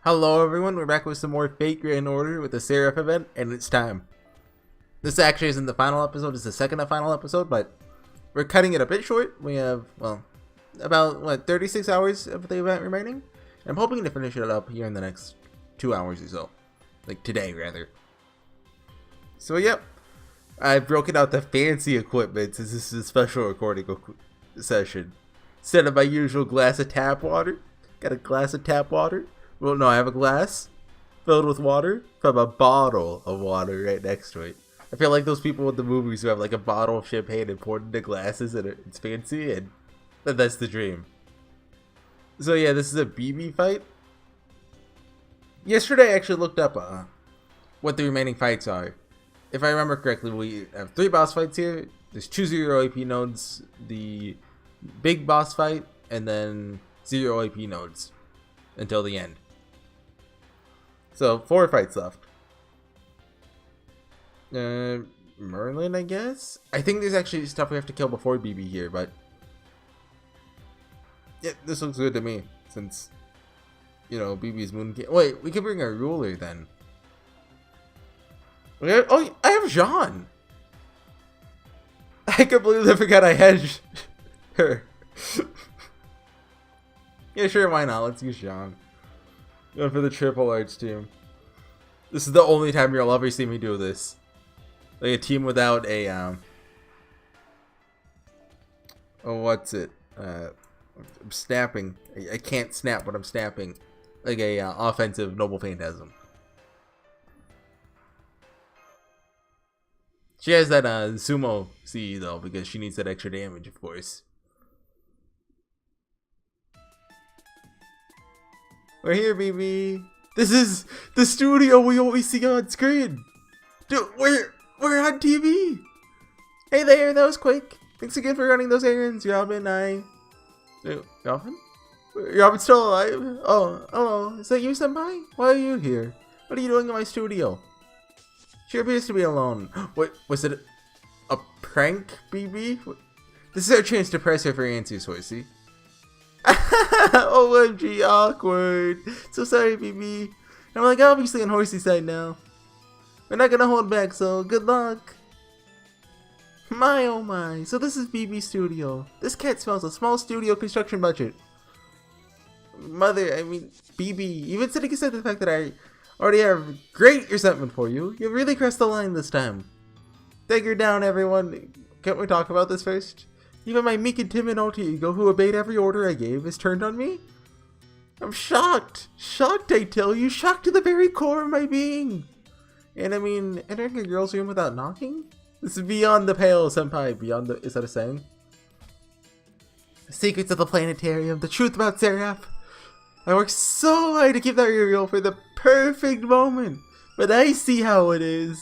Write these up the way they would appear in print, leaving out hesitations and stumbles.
Hello everyone, we're back with some more Fate Grand Order with the SE.RA.PH event, and it's time. This actually isn't the final episode, it's the second to final episode, but we're cutting it a bit short. We have, well, about, 36 hours of the event remaining? I'm hoping to finish it up here in the next 2 hours or so. Like today, rather. So, yep. I've broken out the fancy equipment since this is a special recording session. Instead of my usual glass of tap water, got a glass of tap water. Well, no, I have a glass filled with water from a bottle of water right next to it. I feel like those people in the movies who have like a bottle of champagne and poured into glasses and it's fancy, and that's the dream. So yeah, this is a BB fight. Yesterday I actually looked up what the remaining fights are. If I remember correctly, we have 3 boss fights here. There's 2 0 AP nodes, the big boss fight, and then 0 AP nodes until the end. So 4 fights left. Merlin, I guess? I think there's actually stuff we have to kill before BB here, but yeah, this looks good to me, since, you know, BB's moon. Wait, we can bring a ruler then. Oh, I have Jean! I completely forgot I had her. Yeah, sure, why not? Let's use Jean. Going for the triple arts team. This is the only time you'll ever see me do this. Like a team without a, oh, what's it? I'm snapping. I can't snap, but I'm snapping. Like a offensive Noble Phantasm. She has that sumo CE though, because she needs that extra damage, of course. We're here, BB. This is the studio we always see on screen. Dude, we're on TV. Hey there, that was quick. Thanks again for running those errands, Robin. Robin? Robin's still alive? Oh, hello. Is that you, senpai? Why are you here? What are you doing in my studio? She appears to be alone. What, was it a prank, BB? This is our chance to press her for answers, Horsey. OMG, awkward. So sorry, BB. I'm like obviously on Horsey's side now. We're not gonna hold back, so good luck. My oh my. So this is BB's studio. This cat smells a small studio construction budget. Mother, I mean, BB, even setting aside the fact that I already have great resentment for you, you really crossed the line this time. Take her down, everyone. Can't we talk about this first? Even my meek and timid alter ego who obeyed every order I gave is turned on me? I'm shocked. Shocked, I tell you. Shocked to the very core of my being. And I mean, entering a girl's room without knocking? This is beyond the pale, senpai. Beyond the... Is that a saying? The secrets of the planetarium. The truth about SE.RA.PH. I worked so hard to keep that real for the perfect moment. But I see how it is.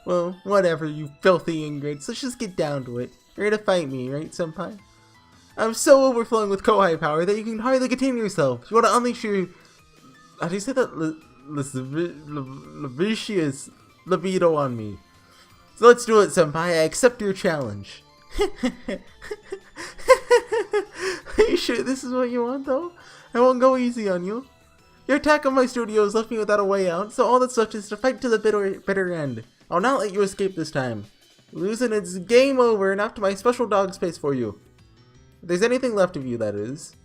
Well, whatever, you filthy ingrates. Let's just get down to it. You're gonna fight me, right, senpai? I'm so overflowing with Kohai power that you can hardly contain yourself. You want to unleash your... How do you say that? Lascivious libido on me. So let's do it, senpai. I accept your challenge. Are you sure this is what you want, though? I won't go easy on you. Your attack on my studio has left me without a way out, so all that's left is to fight to the bitter end. I'll not let you escape this time. Losing, it's game over, and after my special dog space for you. If there's anything left of you, that is.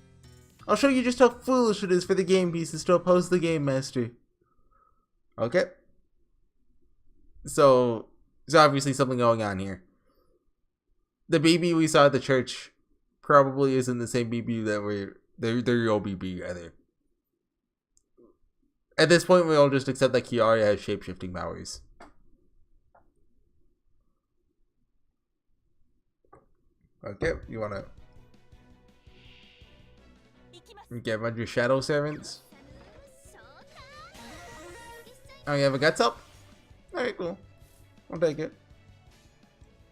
I'll show you just how foolish it is for the game pieces to oppose the game master. Okay. So, there's obviously something going on here. The BB we saw at the church probably isn't the same BB that they're your BB, rather. At this point, we all just accept that Kiara has shape-shifting powers. Okay, you wanna get a bunch of shadow servants? Oh, you have a guts up? Alright, cool. I'll take it.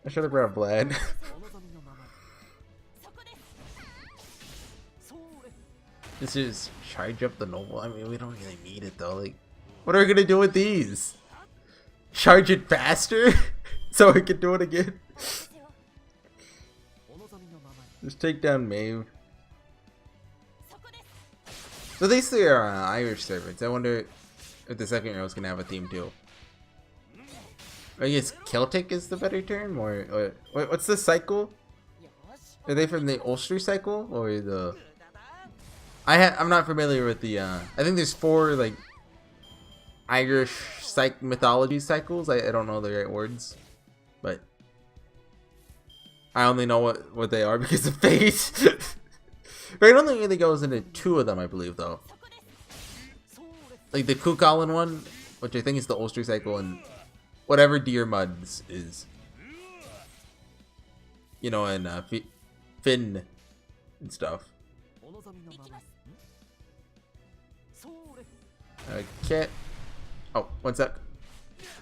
I should have grabbed Vlad. This is charge up the noble. I mean, we don't really need it though. Like, what are we gonna do with these? Charge it faster? So we can do it again? Just take down Maeve. But these three are Irish servants. I wonder if the second hero's gonna have a theme too. I guess Celtic is the better term, or what's the cycle? Are they from the Ulster cycle or the? I'm not familiar with the. I think there's 4 like Irish mythology cycles. I don't know the right words, but I only know what they are because of Fate. Right, I only really goes into 2 of them, I believe, though. Like the Cuchulainn one, which I think is the Ulster cycle, and whatever Deer Muds is. You know, and Finn and stuff. Okay. Oh, one sec.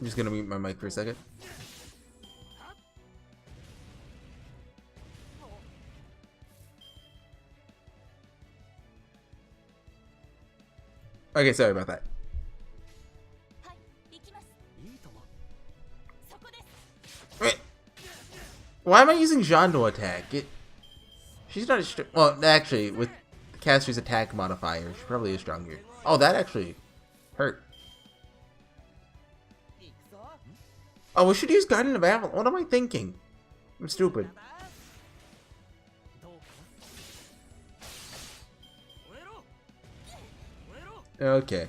I'm just gonna mute my mic for a second. Okay, sorry about that. Wait. Why am I using Jean to attack? She's not as well, actually, with the caster's attack modifier, she probably is stronger. Oh, that actually hurt. Oh, we should use Guardian of Avalon. What am I thinking? I'm stupid. Okay.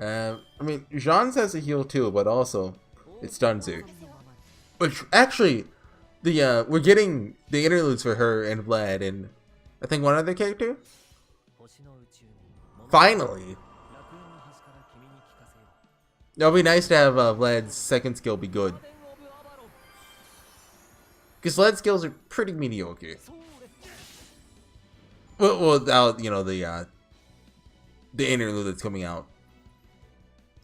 I mean, Jean's has a heal too, but also it stuns her. Which actually, we're getting the interludes for her and Vlad and I think one other character. Finally. It'll be nice to have Vlad's second skill be good. Because Vlad's skills are pretty mediocre. Well, without, you know, the interlude that's coming out.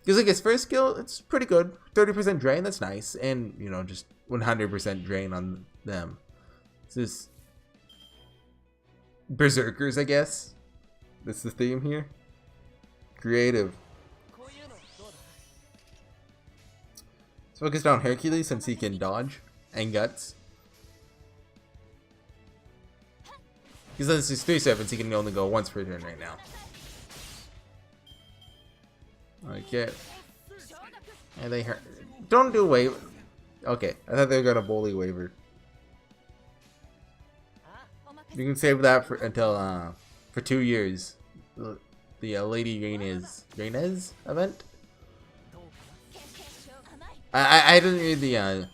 Because like his first skill, it's pretty good. 30% drain, that's nice. And, you know, just 100% drain on them. It's just berserkers, I guess. That's the theme here. Creative. Let's focus on Hercules since he can dodge and guts. Because since he's 3/7, he can only go once per turn right now. Okay. And they hurt. Don't do wave. Okay, I thought they were gonna bully waiver. You can save that for until for 2 years. The Lady Reynes event. I didn't read the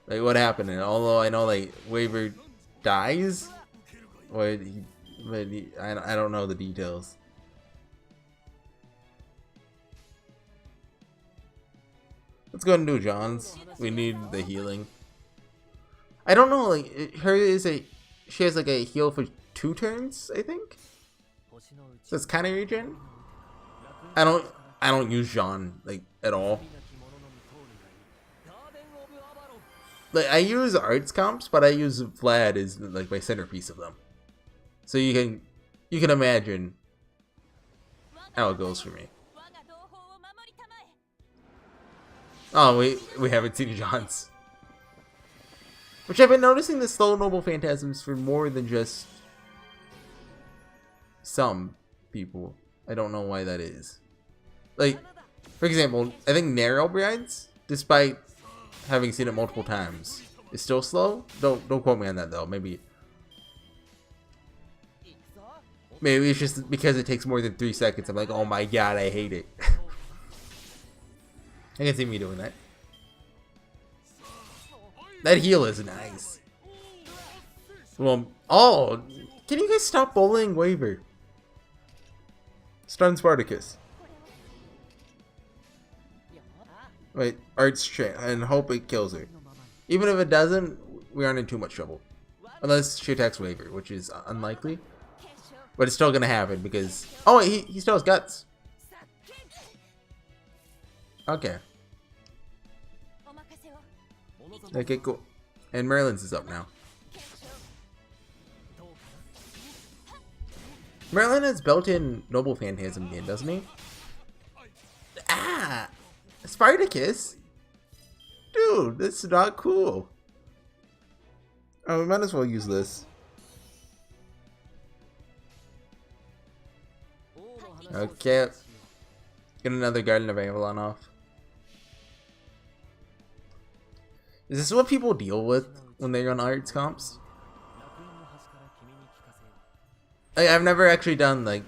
like what happened, and although I know like waiver dies, or I don't know the details. Let's go and do John's. We need the healing. I don't know, like she has like a heal for 2 turns, I think. So it's kind of regen. I don't use Jean like at all. Like I use arts comps, but I use Vlad as like my centerpiece of them. So you can imagine how it goes for me. Oh, we haven't seen John's. Which I've been noticing the slow noble phantasms for more than just some people. I don't know why that is. Like, for example, I think Narrow Brides, despite having seen it multiple times, is still slow. Don't quote me on that though. Maybe it's just because it takes more than 3 seconds. I'm like, oh my god, I hate it. I can see me doing that. That heal is nice. Well, oh, can you guys stop bullying waiver? Stun Spartacus. Wait, arts and hope it kills her. Even if it doesn't, we aren't in too much trouble. Unless she attacks waiver, which is unlikely. But it's still gonna happen because oh wait, he still has guts. Okay. Okay, cool. And Merlin's is up now. Merlin has built-in Noble Phantasm again, doesn't he? Ah! Spartacus? Dude, this is not cool. Oh, we might as well use this. Okay. Get another Garden of Avalon off. Is this what people deal with when they run arts comps? I've never actually done, like,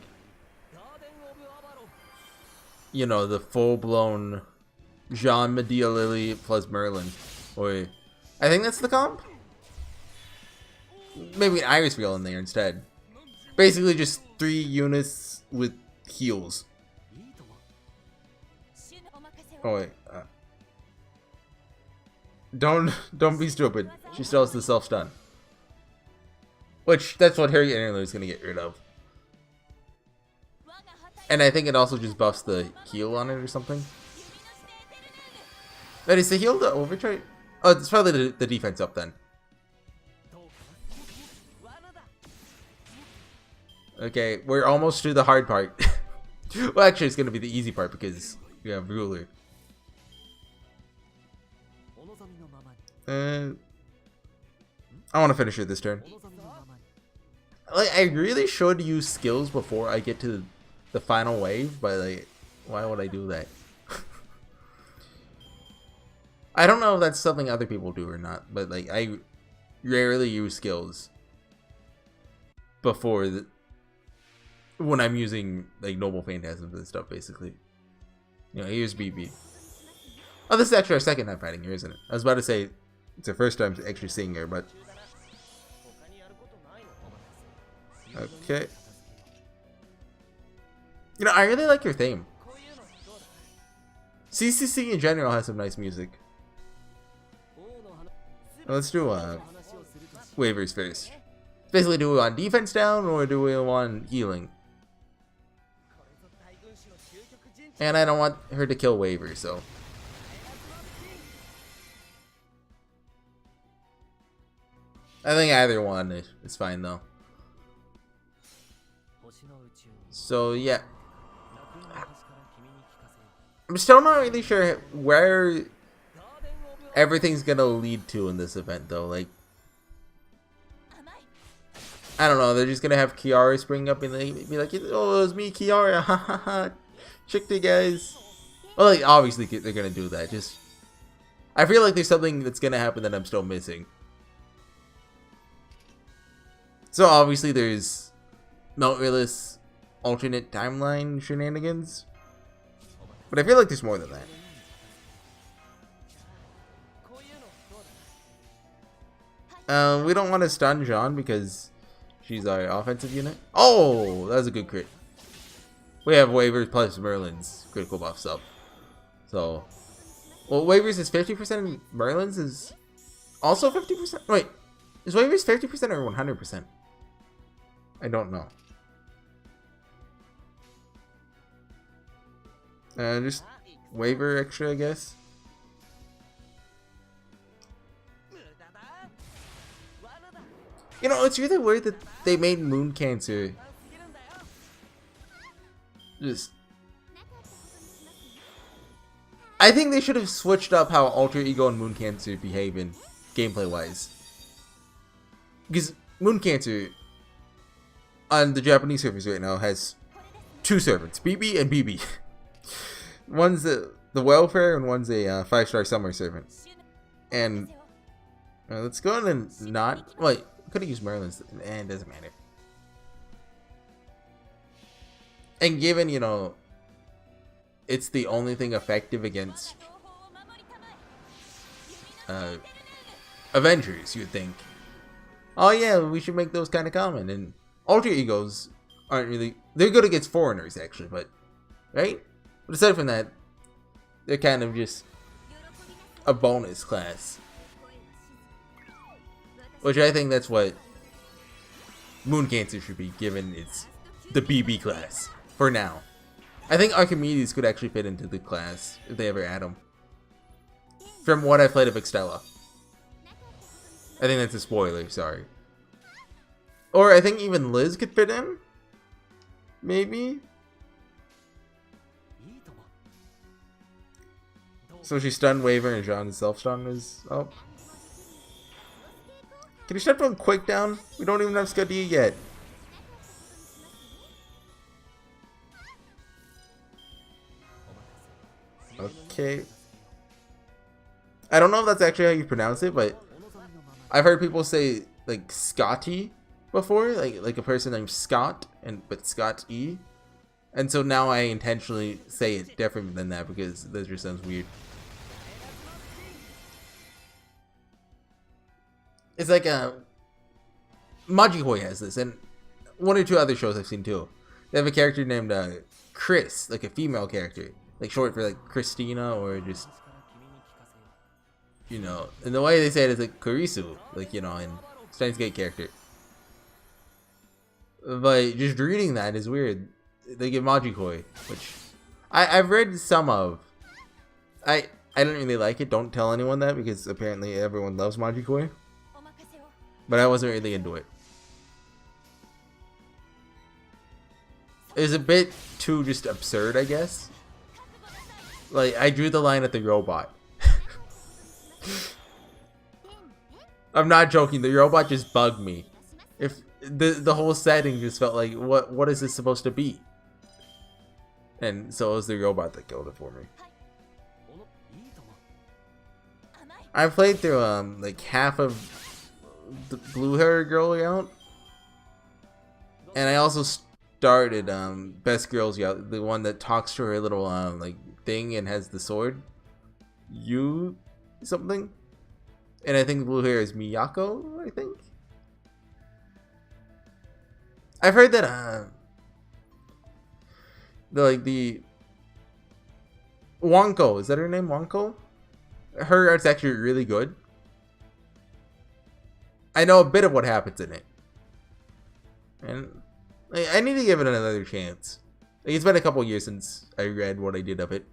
you know, the full-blown Jean, Medea, Lily plus Merlin. Or I think that's the comp? Maybe an Iris Wheel in there instead. Basically just 3 units with heals. Oh wait. Don't be stupid. She still has the self-stun. Which, that's what Harry Interlude is going to get rid of. And I think it also just buffs the heal on it or something. But is the heal the overtrade? Oh, it's probably the defense up then. Okay, we're almost to the hard part. Well, actually, it's going to be the easy part because we have Ruler. I want to finish it this turn. Like, I really should use skills before I get to the final wave, but like, why would I do that? I don't know if that's something other people do or not, but like, I rarely use skills before when I'm using like Noble Phantasms and stuff, basically. You know, here's BB. Oh, this is actually our second time fighting her, isn't it? I was about to say it's our first time actually seeing her, but okay. You know, I really like your theme. CCC in general has some nice music. Let's do waivers first. Basically, do we want defense down or do we want healing? And I don't want her to kill waiver, so. I think either one is fine though. So yeah. I'm still not really sure where everything's gonna lead to in this event though. Like, I don't know, they're just gonna have Kiara spring up and they be like, oh, it was me, Kiara, hahaha, tricked you guys. Well, like, obviously they're gonna do that, just, I feel like there's something that's gonna happen that I'm still missing. So obviously there's Meltreeless alternate timeline shenanigans, but I feel like there's more than that. We don't want to stun Jean because she's our offensive unit. Oh, that was a good crit. We have waivers plus Merlin's critical buffs up. So, well, waivers is 50% and Merlin's is also 50%. Wait, is waivers 50% or 100%? I don't know. Just waiver extra, I guess. You know, it's really weird that they made Moon Cancer just... I think they should have switched up how Alter Ego and Moon Cancer behave in gameplay-wise. Because Moon Cancer on the Japanese servers right now has 2 servants, BB and BB. One's the welfare and one's a 5-star summer servant. And let's go ahead and not... Wait, could have used Merlin's, and it doesn't matter. And given, you know, it's the only thing effective against Avengers, you'd think, oh yeah, we should make those kind of common. And Alter Egos aren't really... They're good against foreigners, actually, but... Right? But aside from that, they're kind of just a bonus class. Which I think that's what Moon Cancer should be, given it's the BB class, for now. I think Archimedes could actually fit into the class, if they ever add him. From what I played of Extella. I think that's a spoiler, sorry. Or I think even Liz could fit in? Maybe? So she stunned Waver and Jean's self-stun is up. Can you step from Quick down? We don't even have Skadi yet. Okay. I don't know if that's actually how you pronounce it, but I've heard people say like Scotty before, like a person named Scott, but Scott E. And so now I intentionally say it different than that because that just sounds weird. It's like Majihoi has this, and one or two other shows I've seen too. They have a character named Chris, like a female character, like short for like Christina, or just, you know, and the way they say it is like Kurisu, like, you know, in Steins Gate character. But just reading that is weird. They give Majikoi, which I've read some of. I didn't really like it. Don't tell anyone that because apparently everyone loves Majikoi. But I wasn't really into it. It was a bit too just absurd, I guess. Like, I drew the line at the robot. I'm not joking. The robot just bugged me. If the whole setting just felt like, what is this supposed to be? And so it was the robot that killed it for me. I played through like half of the blue hair girl out, and I also started Best Girls Out, the one that talks to her little like thing and has the sword, you something, and I think the blue hair is Miyako. I think I've heard that the Wonko, is that her name, Wonko? Her art's actually really good. I know a bit of what happens in it, and I need to give it another chance. Like, it's been a couple years since I read what I did of it.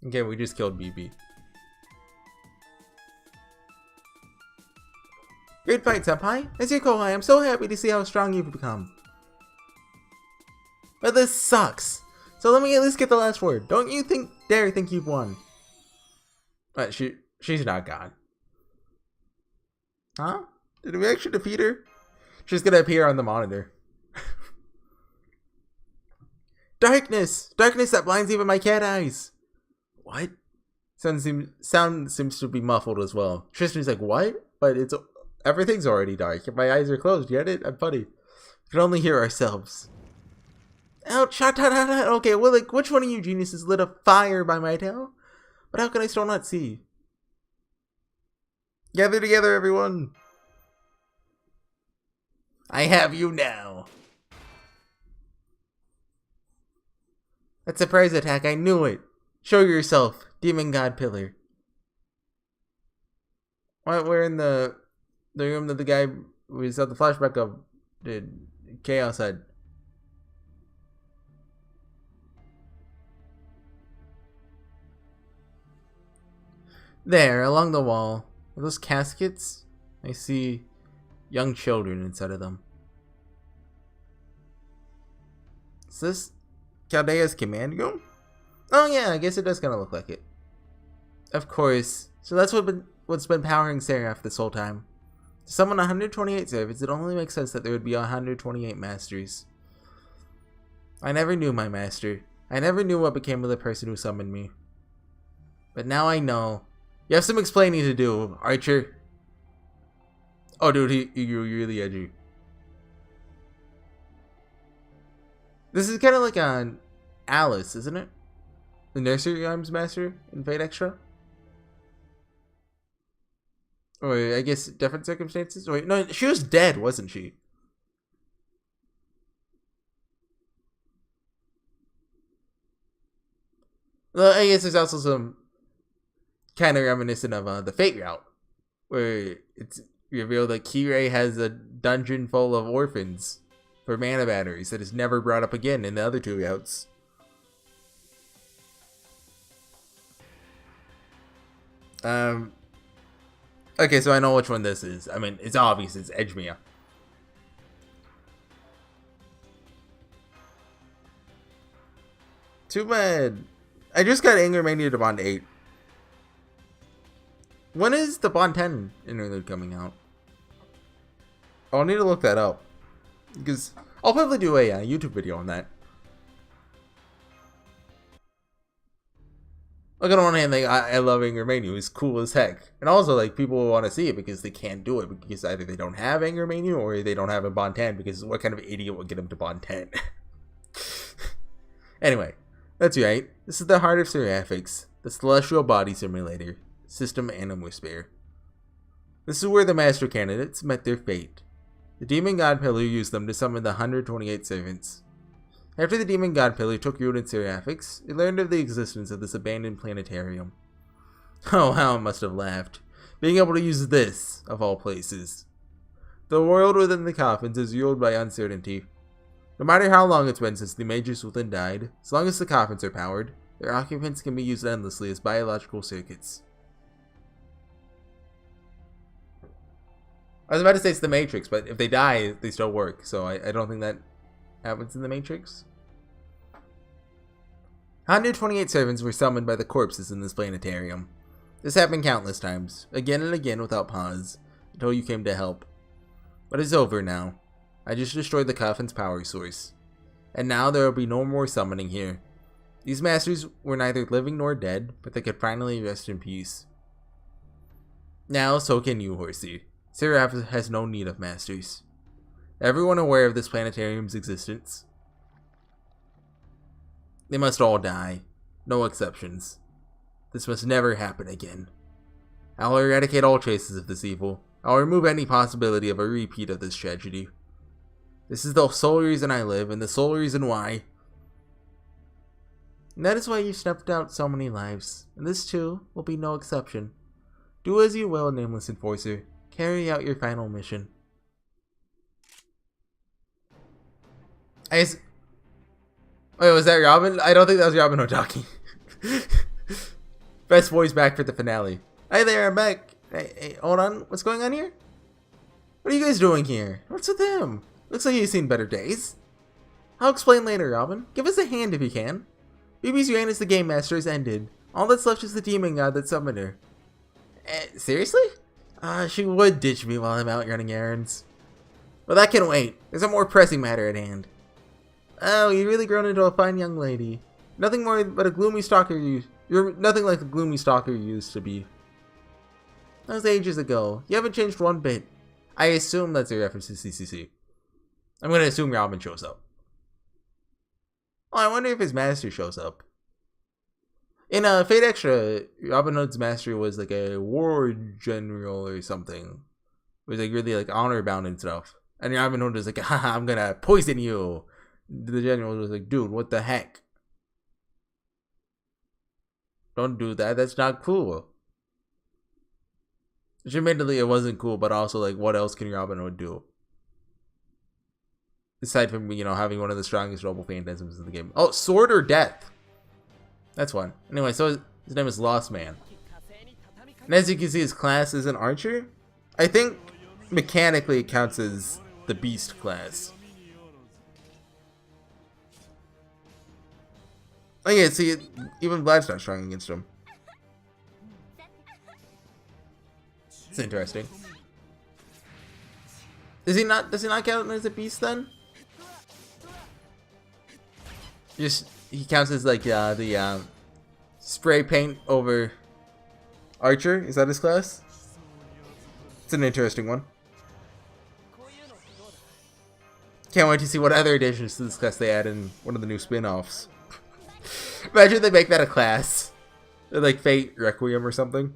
Okay, we just killed BB. Great fight, Senpai. As your Kohai, I'm so happy to see how strong you've become. But this sucks. So let me at least get the last word. Don't you dare think you've won. But she's not gone. Huh? Did we actually defeat her? She's gonna appear on the monitor. Darkness! Darkness that blinds even my cat eyes! What? Sound seems to be muffled as well. Tristan's like, what? But everything's already dark. My eyes are closed. Get it? I'm funny. We can only hear ourselves. Ouch! Okay, well, like, which one of you geniuses lit a fire by my tail? But how can I still not see? Gather together, everyone! I have you now! That surprise attack, I knew it! Show yourself, Demon God Pillar. We're in the room that the guy we saw the flashback of did Chaos had. There, along the wall, are those caskets? I see young children inside of them. Is this Caldea's command room? Oh yeah, I guess it does kind of look like it. Of course. So that's what's been powering SE.RA.P.H this whole time. To summon 128 servants, it only makes sense that there would be 128 masters. I never knew my master. I never knew what became of the person who summoned me. But now I know. You have some explaining to do, Archer. Oh, dude, you're really edgy. This is kind of like on Alice, isn't it? The nursery rhymes master in Fate Extra? Or I guess different circumstances? Wait, no, she was dead, wasn't she? Well, I guess there's also some kind of reminiscent of the Fate route, where it's revealed that Kirei has a dungeon full of orphans for mana batteries that is never brought up again in the other two routes. Okay, so I know which one this is. I mean, it's obvious, it's Edgemia. Too bad. I just got Anger Mania to Bond 8. When is the Bond 10 interlude coming out? I'll need to look that up. Because I'll probably do a YouTube video on that. Like on one hand, like I love Anger Mania, it's cool as heck, and also like people will want to see it because they can't do it because either they don't have Anger Mania or they don't have a Bond 10 because what kind of idiot would get them to Bond 10? Anyway, that's right. This is the heart of SE.RA.PH, the Celestial Body Simulator, System Animal-Sphere. This is where the Master Candidates met their fate. The Demon God Pillar used them to summon the 128 servants. After the Demon God Pillar took root in SE.RA.PH, it learned of the existence of this abandoned planetarium. Oh, how it must have laughed, being able to use this, of all places. The world within the coffins is ruled by uncertainty. No matter how long it's been since the mages within died, as long as the coffins are powered, their occupants can be used endlessly as biological circuits. I was about to say it's the Matrix, but if they die, they still work, so I don't think that happens in the Matrix. 128 servants were summoned by the corpses in this planetarium. This happened countless times, again and again without pause, until you came to help. But it's over now. I just destroyed the coffin's power source. And now there will be no more summoning here. These masters were neither living nor dead, but they could finally rest in peace. Now, so can you, Horsey. SE.RA.PH has no need of masters. Everyone aware of this planetarium's existence? They must all die. No exceptions. This must never happen again. I will eradicate all traces of this evil. I will remove any possibility of a repeat of this tragedy. This is the sole reason I live, and the sole reason why. And that is why you snuffed out so many lives, and this too will be no exception. Do as you will, Nameless Enforcer. Carry out your final mission. Wait, was that Robin? I don't think that was Robin Hodaki. Best boys back for the finale. Hi there, I'm back. Hey, hold on. What's going on here? What are you guys doing here? What's with him? Looks like you've seen better days. I'll explain later, Robin. Give us a hand if you can. BB's reign as the Game Master has ended. All that's left is the demon god that summoned her. Seriously? She would ditch me while I'm out running errands. Well, that can wait. There's a more pressing matter at hand. Oh, you've really grown into a fine young lady. Nothing more but a gloomy stalker you're nothing like the gloomy stalker you used to be. That was ages ago. You haven't changed one bit. I assume that's a reference to CCC. I'm gonna assume Robin shows up. Oh, I wonder if his master shows up. In Fate Extra, Robin Hood's master was like a war general or something. It was like really like honor bound and stuff. And Robin Hood was like, haha, I'm gonna poison you. The general was like, dude, what the heck? Don't do that, that's not cool. Which admittedly it wasn't cool, but also like what else can Robin Hood do? Aside from, you know, having one of the strongest noble phantasms in the game. Oh, Sword or Death. That's one. Anyway, so his name is Lost Man. And as you can see, his class is an archer. I think mechanically it counts as the beast class. Oh yeah, see, even Vlad's not strong against him. It's interesting. Does he not count as a beast then? Just he counts as like the spray paint over archer. Is that his class? It's an interesting one. Can't wait to see what other additions to this class they add in one of the new spin-offs. Imagine they make that a class, like Fate Requiem or something.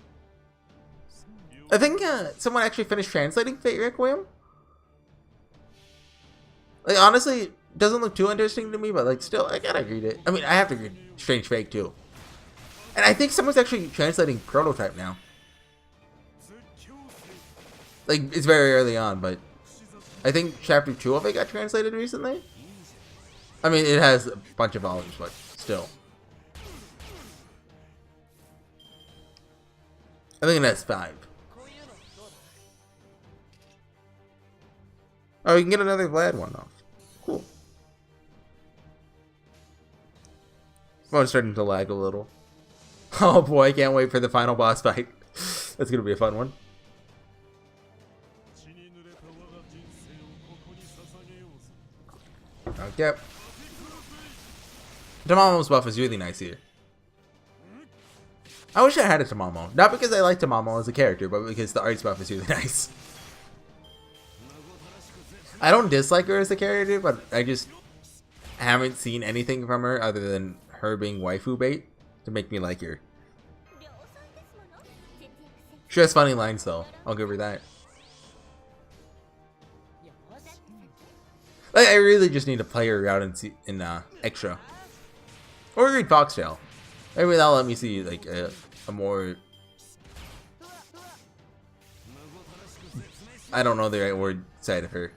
I think someone actually finished translating Fate Requiem. Like honestly, it doesn't look too interesting to me, but like still, I gotta read it. I mean, I have to read Strange Fate too. And I think someone's actually translating Prototype now. Like it's very early on, but I think chapter 2 of it got translated recently. I mean, it has a bunch of volumes, but still. I think that's 5. Oh, we can get another Vlad one off. Cool. Oh, it's starting to lag a little. Oh boy, I can't wait for the final boss fight. That's gonna be a fun one. Okay. Tamamo's buff is really nice here. I wish I had a Tamamo. Not because I like Tamamo as a character, but because the art stuff is really nice. I don't dislike her as a character, but I just haven't seen anything from her other than her being waifu bait to make me like her. She has funny lines though. I'll give her that. Like, I really just need to play her out in extra, or read Foxtail. Maybe that'll let me see like a more, I don't know the right word, side of her.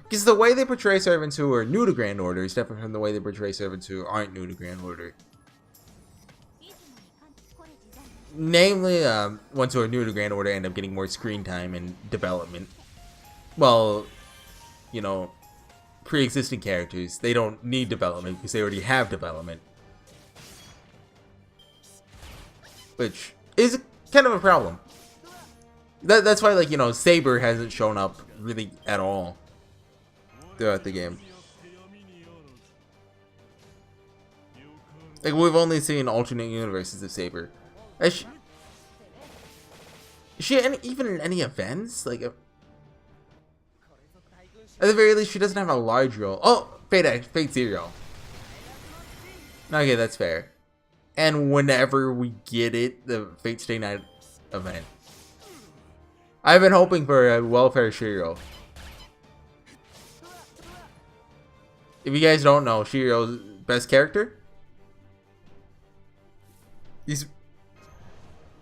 Because the way they portray servants who are new to Grand Order is different from the way they portray servants who aren't new to Grand Order. Namely, ones who are new to Grand Order end up getting more screen time and development. Well, you know, pre-existing characters, they don't need development because they already have development. Which is kind of a problem. That's why, like, you know, Saber hasn't shown up really at all throughout the game. Like, we've only seen alternate universes of Saber. Is she even in any events? Like, at the very least, she doesn't have a large role. Oh, Fate Zero. Okay, that's fair. And whenever we get it, the Fate Stay Night event. I've been hoping for a Welfare Shiro. If you guys don't know, Shiro's best character. He's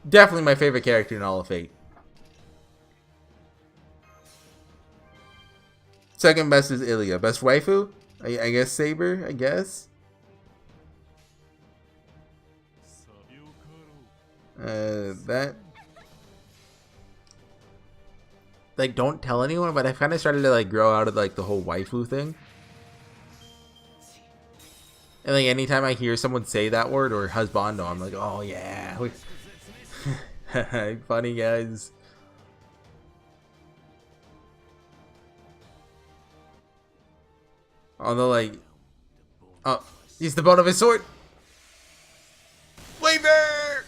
definitely my favorite character in all of Fate. Second best is Ilya. Best waifu? I guess Saber, I guess. That. Like, don't tell anyone, but I kind of started to like grow out of like the whole waifu thing. And like anytime I hear someone say that word or husbando, I'm like, oh yeah. Funny guys. Although like, oh, he's the bone of his sword. Waver!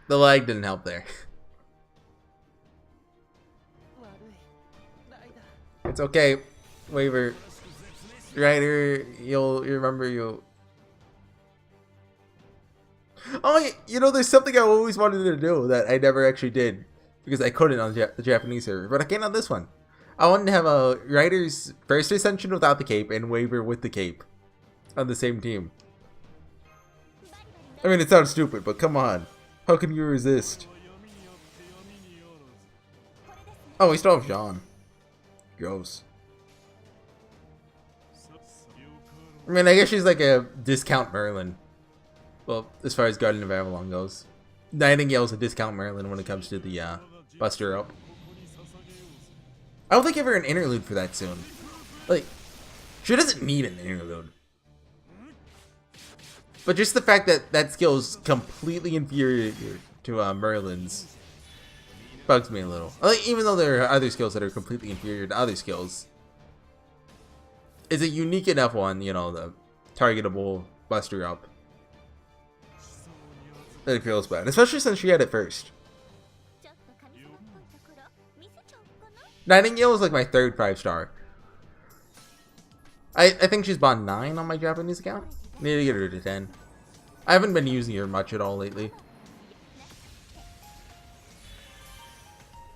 The lag didn't help there. It's okay, Waver. Ryder, you'll remember you. Oh, you know, there's something I always wanted to do that I never actually did because I couldn't on the Japanese server, but I can on this one. I wanted to have a Ryder's first ascension without the cape and Waver with the cape on the same team. I mean, it sounds stupid, but come on. How can you resist? Oh, we still have Jean. Gross. I mean, I guess she's like a discount Merlin. Well, as far as Guardian of Avalon goes. Nightingale's a discount Merlin when it comes to the Buster Up. I hope they give her an interlude for that soon. Like, she doesn't need an interlude. But just the fact that that skill is completely inferior to Merlin's bugs me a little. Like, even though there are other skills that are completely inferior to other skills, it's a unique enough one, you know, the targetable Buster Up, that it feels bad. Especially since she had it first. Nightingale is like my third 5-star. I think she's bond 9 on my Japanese account. Need to get her to 10. I haven't been using her much at all lately.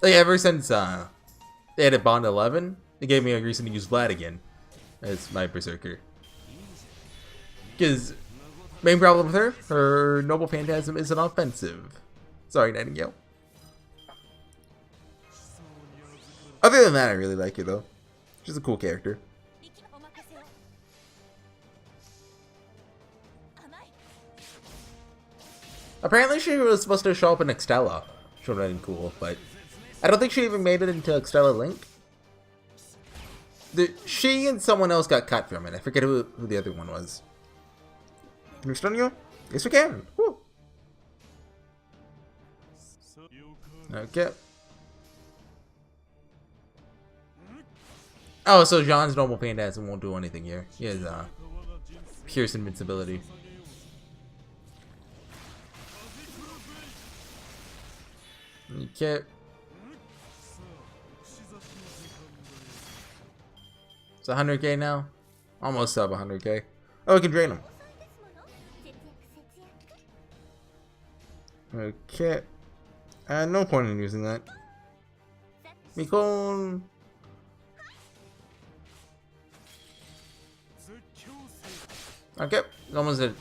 Like, ever since they had a bond 11, it gave me a reason to use Vlad again as my Berserker. Because main problem with her Noble Phantasm isn't offensive. Sorry, Nightingale. Other than that, I really like her though. She's a cool character. Apparently she was supposed to show up in Extella, which would have been cool, but I don't think she even made it into Extella Link. She and someone else got cut from it. I forget who the other one was. Can we stun you? Yes we can! Woo. Okay. Oh, so Jean's normal phantasm won't do anything here. He has Pierce invincibility. Okay. It's 100k now. Almost sub 100k. Oh, we can drain him. Okay. No point in using that. Mikon. Okay, almost at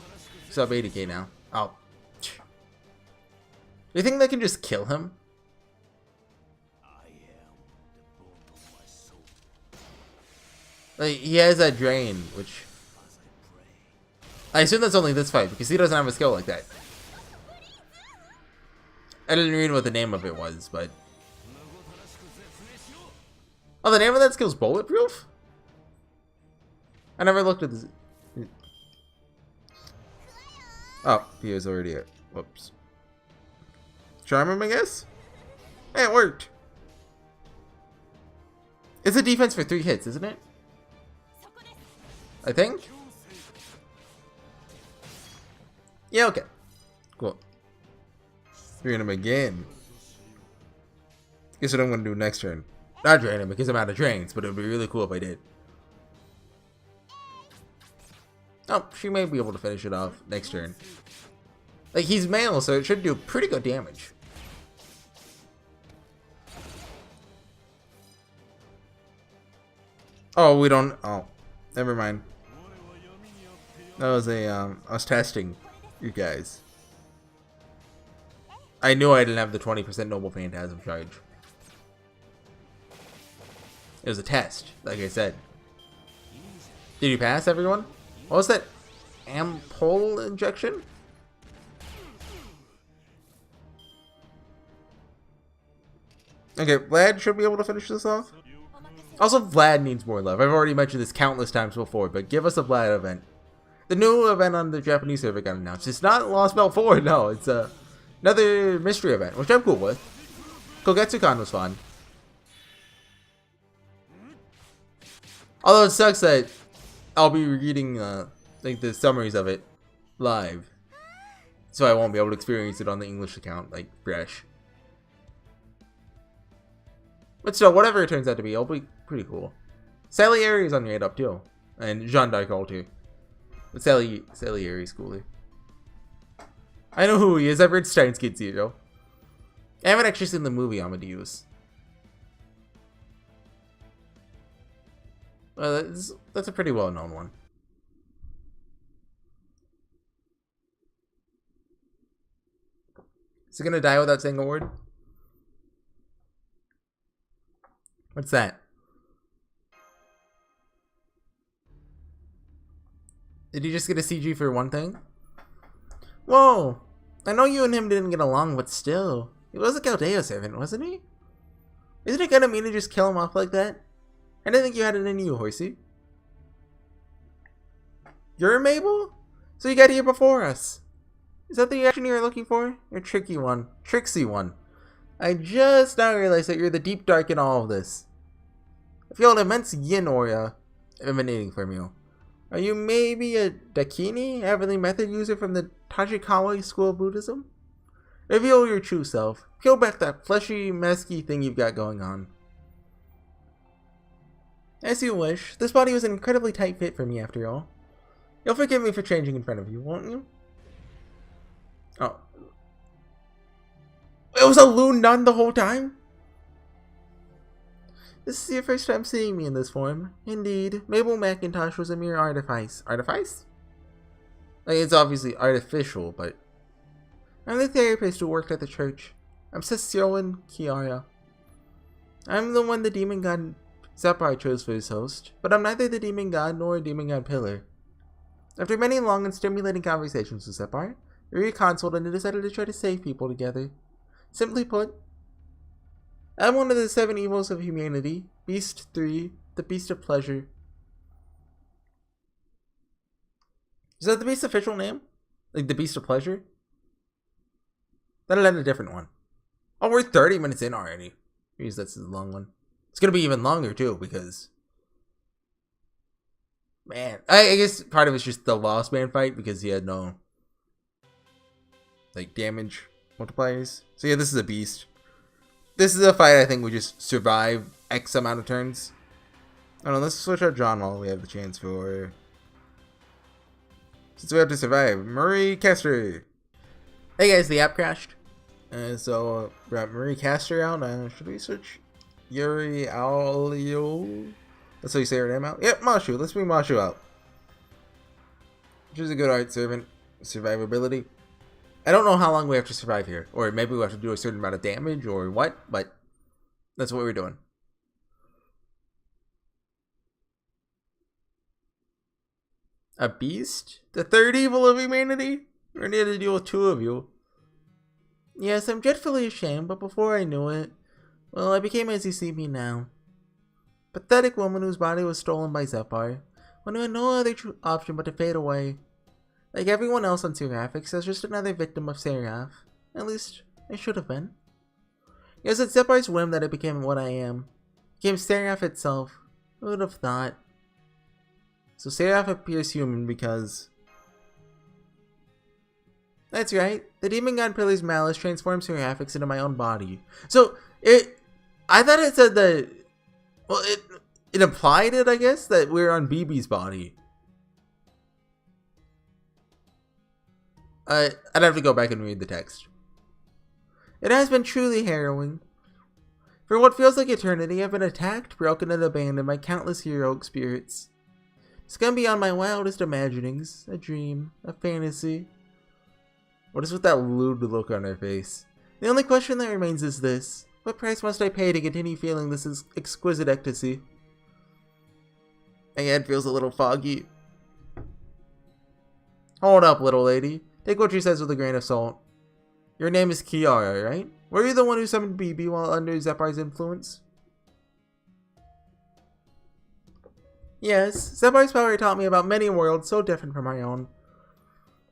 sub 80k now. Oh. Do you think they can just kill him? Like, he has that drain, which I assume that's only this fight because he doesn't have a skill like that. I didn't read what the name of it was, but oh, the name of that skill's bulletproof? I never looked at this. Oh, he was already at. Whoops. Charm him, I guess? Hey, it worked. It's a defense for 3 hits, isn't it? I think? Yeah, okay. Cool. Drain him again. Guess what I'm gonna do next turn. Not drain him because I'm out of drains, but it would be really cool if I did. Oh, she may be able to finish it off next turn. Like, he's male, so it should do pretty good damage. Oh, we don't. Oh, never mind. That was a, I was testing you guys. I knew I didn't have the 20% Noble Phantasm charge. It was a test, like I said. Did you pass, everyone? What was that? Ampole injection? Okay, Vlad should be able to finish this off. Also, Vlad needs more love. I've already mentioned this countless times before, but give us a Vlad event. The new event on the Japanese server got announced. It's not Lost Belt 4, no. It's another mystery event, which I'm cool with. Kogetsukan was fun. Although it sucks that I'll be reading like the summaries of it live, so I won't be able to experience it on the English account like fresh. But still, whatever it turns out to be, it'll be pretty cool. SE.RA.PH is on your head up too, and Jean d'Arc too. But SE.RA.PH is cooler. I know who he is. I've read Steins Gate Zero. I haven't actually seen the movie Amadeus. That's a pretty well-known one. Is he gonna die without saying a word? What's that? Did he just get a CG for one thing? Whoa! I know you and him didn't get along, but still. He was a Galdeo servant, wasn't he? Isn't it gonna mean to just kill him off like that? I didn't think you had it in you, Horsey. You're Mabel? So you got here before us. Is that the action you were looking for? You're a tricky one. Tricksy one. I just now realized that you're the deep dark in all of this. I feel an immense yin aura emanating from you. Are you maybe a Dakini, heavenly method user from the Tachikawa school of Buddhism? Reveal your true self. Peel back that fleshy, mesky thing you've got going on. As you wish. This body was an incredibly tight fit for me after all. You'll forgive me for changing in front of you, won't you? Oh. It was a Lewd nun the whole time? This is your first time seeing me in this form. Indeed, Mabel McIntosh was a mere artifice. Artifice? Like, it's obviously artificial, but I'm the therapist who worked at the church. I'm Sessioin Kiara. I'm the one the demon god SE.RA.PH chose for his host, but I'm neither the demon god nor a demon god pillar. After many long and stimulating conversations with SE.RA.PH, we reconciled and decided to try to save people together. Simply put, I'm one of the 7 evils of humanity, Beast 3, the Beast of Pleasure. Is that the Beast's official name? Like the Beast of Pleasure? Then I had a different one. Oh, we're 30 minutes in already. Jeez, that's a long one. It's gonna be even longer too, because man, I guess part of it's just the Lost Man fight because he had no like damage multipliers. So yeah, this is a beast. This is a fight I think we just survive X amount of turns. I don't know, let's switch out John while we have the chance for. Since we have to survive, Marie Castor. Hey guys, the app crashed. So we got Marie Castor out. Should we switch SE.RA.PH? That's how you say her name out? Yep, Mashu. Let's bring Mashu out. She's a good art servant. Survivability. I don't know how long we have to survive here. Or maybe we have to do a certain amount of damage or what, but that's what we're doing. A beast? The third evil of humanity? We're near to deal with two of you. Yes, I'm dreadfully ashamed, but before I knew it, well, I became as you see me now. Pathetic woman whose body was stolen by SE.RA.PH, when who had no other option but to fade away. Like everyone else on SE.RA.PH, I was just another victim of SE.RA.PH. At least, I should have been. Yes, it's SE.RA.PH's whim that I became what I am. Became SE.RA.PH itself. Who would have thought? So SE.RA.PH appears human because... That's right. The demon god Pillar's malice transforms SE.RA.PH into my own body. So, I thought it said that... Well, it implied it, I guess, that we're on BB's body. I'd have to go back and read the text. It has been truly harrowing. For what feels like eternity, I've been attacked, broken, and abandoned by countless heroic spirits. It's gone beyond my wildest imaginings. A dream. A fantasy. What is with that lewd look on her face? The only question that remains is this. What price must I pay to continue feeling this exquisite ecstasy? My head feels a little foggy. Hold up, little lady. Take what she says with a grain of salt. Your name is Kiara, right? Were you the one who summoned BB while under SE.RA.PH's influence? Yes, SE.RA.PH's power taught me about many worlds so different from my own.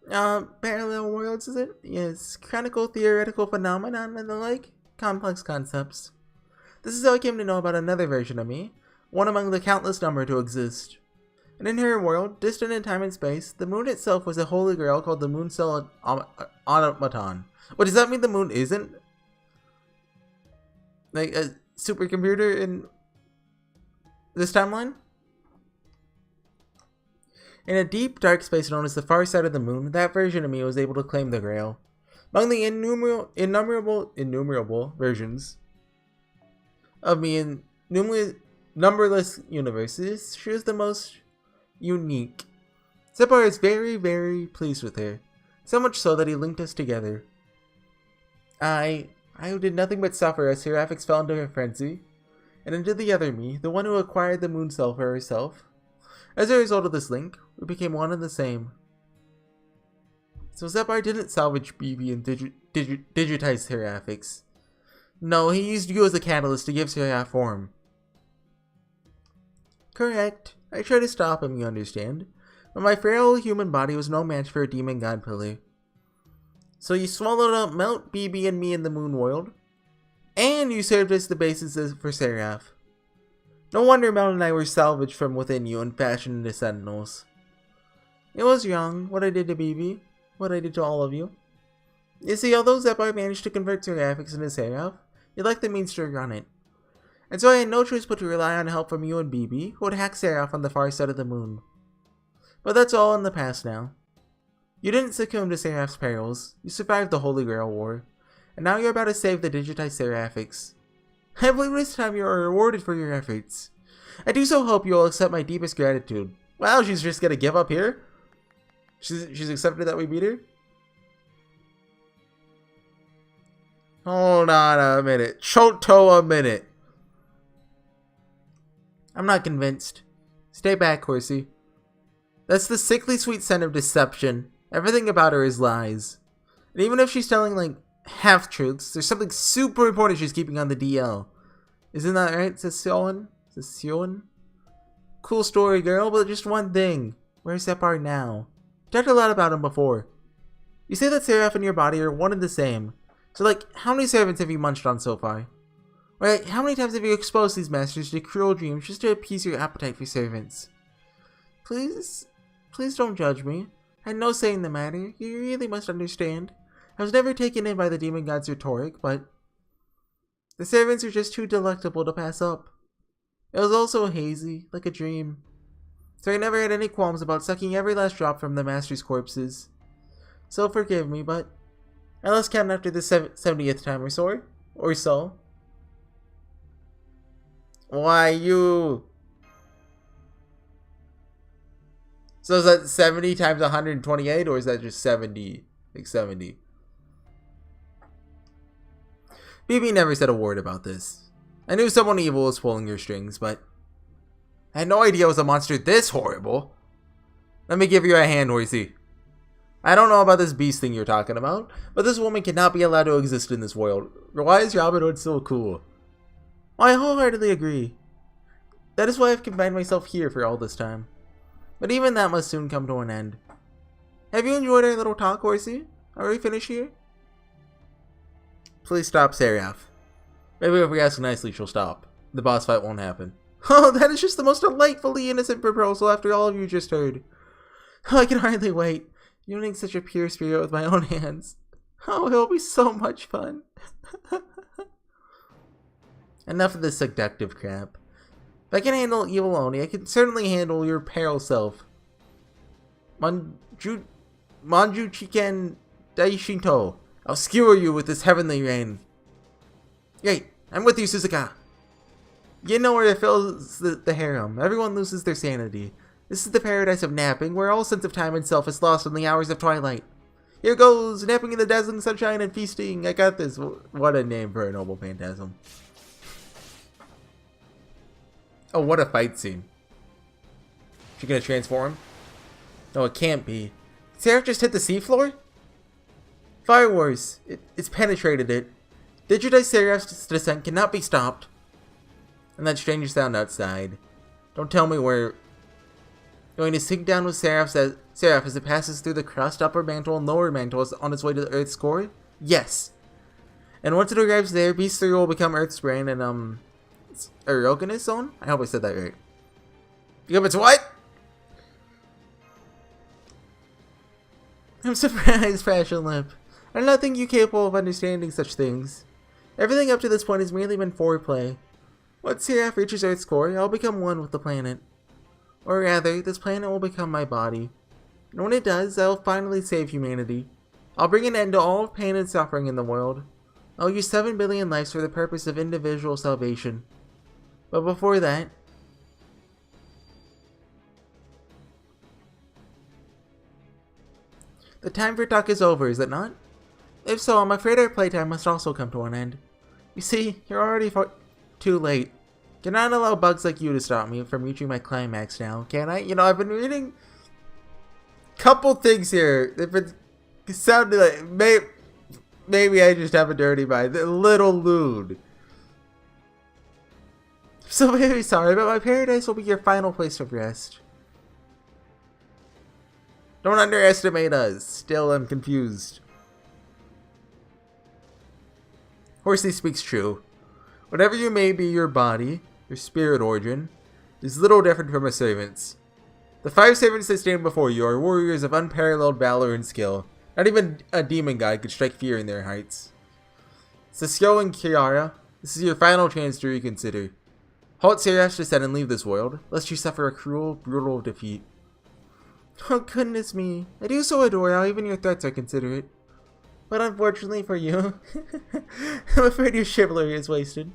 Parallel worlds, is it? Yes, canonical theoretical phenomenon and the like. Complex concepts. This is how I came to know about another version of me, one among the countless number to exist. And in her world, distant in time and space, the moon itself was a holy grail called the Moon Cell Automaton. What, does that mean the moon isn't like a supercomputer in this timeline? In a deep, dark space known as the far side of the moon, that version of me was able to claim the grail. Among the innumerable versions of me in numberless universes, she is the most unique. SE.RA.PH is very, very pleased with her. So much so that he linked us together. I who did nothing but suffer as SE.RA.PH fell into her frenzy, and into the other me, the one who acquired the moon cell for herself. As a result of this link, we became one and the same. So SE.RA.PH didn't salvage BB and digitize SE.RA.PH. No, he used you as a catalyst to give SE.RA.PH form. Correct. I tried to stop him, you understand. But my frail human body was no match for a demon god pillar. So you swallowed up Melt, BB, and me in the moon world. And you served as the basis for SE.RA.PH. No wonder Mel and I were salvaged from within you and fashioned into sentinels. It was wrong, what I did to BB. What I did to all of you. You see, although SE.RA.PH managed to convert SE.RA.PH into SE.RA.PH, he lacked the means to run it. And so I had no choice but to rely on help from you and BB, who would hack SE.RA.PH on the far side of the moon. But that's all in the past now. You didn't succumb to SE.RA.PH's perils, you survived the Holy Grail War, and now you're about to save the digitized SE.RA.PHs. I believe this time you are rewarded for your efforts. I do so hope you will accept my deepest gratitude. Wow, she's just gonna give up here? She's accepted that we beat her? Hold on a minute. Choto a minute. I'm not convinced. Stay back, Horsey. That's the sickly sweet scent of deception. Everything about her is lies. And even if she's telling, like, half-truths, there's something super important she's keeping on the DL. Isn't that right, Session? Cool story, girl, but just one thing. Where's SE.RA.PH now? You talked a lot about him before. You say that SE.RA.PH and your body are one and the same. So, like, how many servants have you munched on so far? Right, how many times have you exposed these masters to cruel dreams just to appease your appetite for servants? Please don't judge me. I had no say in the matter. You really must understand. I was never taken in by the demon god's rhetoric, but the servants are just too delectable to pass up. It was also hazy, like a dream. So I never had any qualms about sucking every last drop from the master's corpses. So forgive me, but I lost count after the 70th time or so. Why, you... So is that 70 times 128, or is that just 70? Like 70? BB never said a word about this. I knew someone evil was pulling your strings, but I had no idea it was a monster this horrible. Let me give you a hand, Horsey. I don't know about this beast thing you're talking about, but this woman cannot be allowed to exist in this world. Why is Robin Hood so cool? Well, I wholeheartedly agree. That is why I've confined myself here for all this time. But even that must soon come to an end. Have you enjoyed our little talk, Horsey? Are we finished here? Please stop, SE.RA.PH. Maybe if we ask nicely, she'll stop. The boss fight won't happen. Oh, that is just the most delightfully innocent proposal after all of you just heard. Oh, I can hardly wait. Uniting such a pure spirit with my own hands. Oh, it'll be so much fun. Enough of this seductive crap. If I can handle evil Oni, I can certainly handle your pale self. Manju Chiken Daishinto. I'll skewer you with this heavenly rain. Yay, I'm with you, Suzuka. You know where it fills the harem. Everyone loses their sanity. This is the paradise of napping, where all sense of time and self is lost in the hours of twilight. Here goes, napping in the dazzling sunshine and feasting. I got this. What a name for a noble phantasm. Oh, what a fight scene. She gonna transform? No, it can't be. SE.RA.PH just hit the seafloor? Fire Wars. It's penetrated it. Digitized SE.RA.PH's descent cannot be stopped. And that strange sound outside. Don't tell me we're going to sink down with SE.RA.PH as it passes through the crust, upper mantle, and lower mantle on its way to the Earth's core? Yes. And once it arrives there, Beast 3 will become Earth's brain and, Urokin's zone? I hope I said that right. Yep, it's what? I'm surprised, Fashion Lip. I do not think you capable of understanding such things. Everything up to this point has merely been foreplay. Once SE.RA.PH reaches Earth's core, I'll become one with the planet. Or rather, this planet will become my body. And when it does, I'll finally save humanity. I'll bring an end to all pain and suffering in the world. I'll use 7 billion lives for the purpose of individual salvation. But before that... The time for talk is over, is it not? If so, I'm afraid our playtime must also come to an end. You see, you're already too late. Cannot allow bugs like you to stop me from reaching my climax now, can I? You know, I've been reading a couple things here. They've been sounding like... Maybe I just have a dirty mind. A little lewd. So very sorry, but my paradise will be your final place of rest. Don't underestimate us. Still, I'm confused. Horsey speaks true. Whatever you may be, your body, your spirit origin, is little different from a servant's. The 5 servants that stand before you are warriors of unparalleled valor and skill. Not even a demon god could strike fear in their hearts. Saskia and Kiara, this is your final chance to reconsider. Halt SE.RA.PH's descent and leave this world, lest you suffer a cruel, brutal defeat. Oh goodness me, I do so adore how even your threats are considerate. But unfortunately for you, I'm afraid your chivalry is wasted.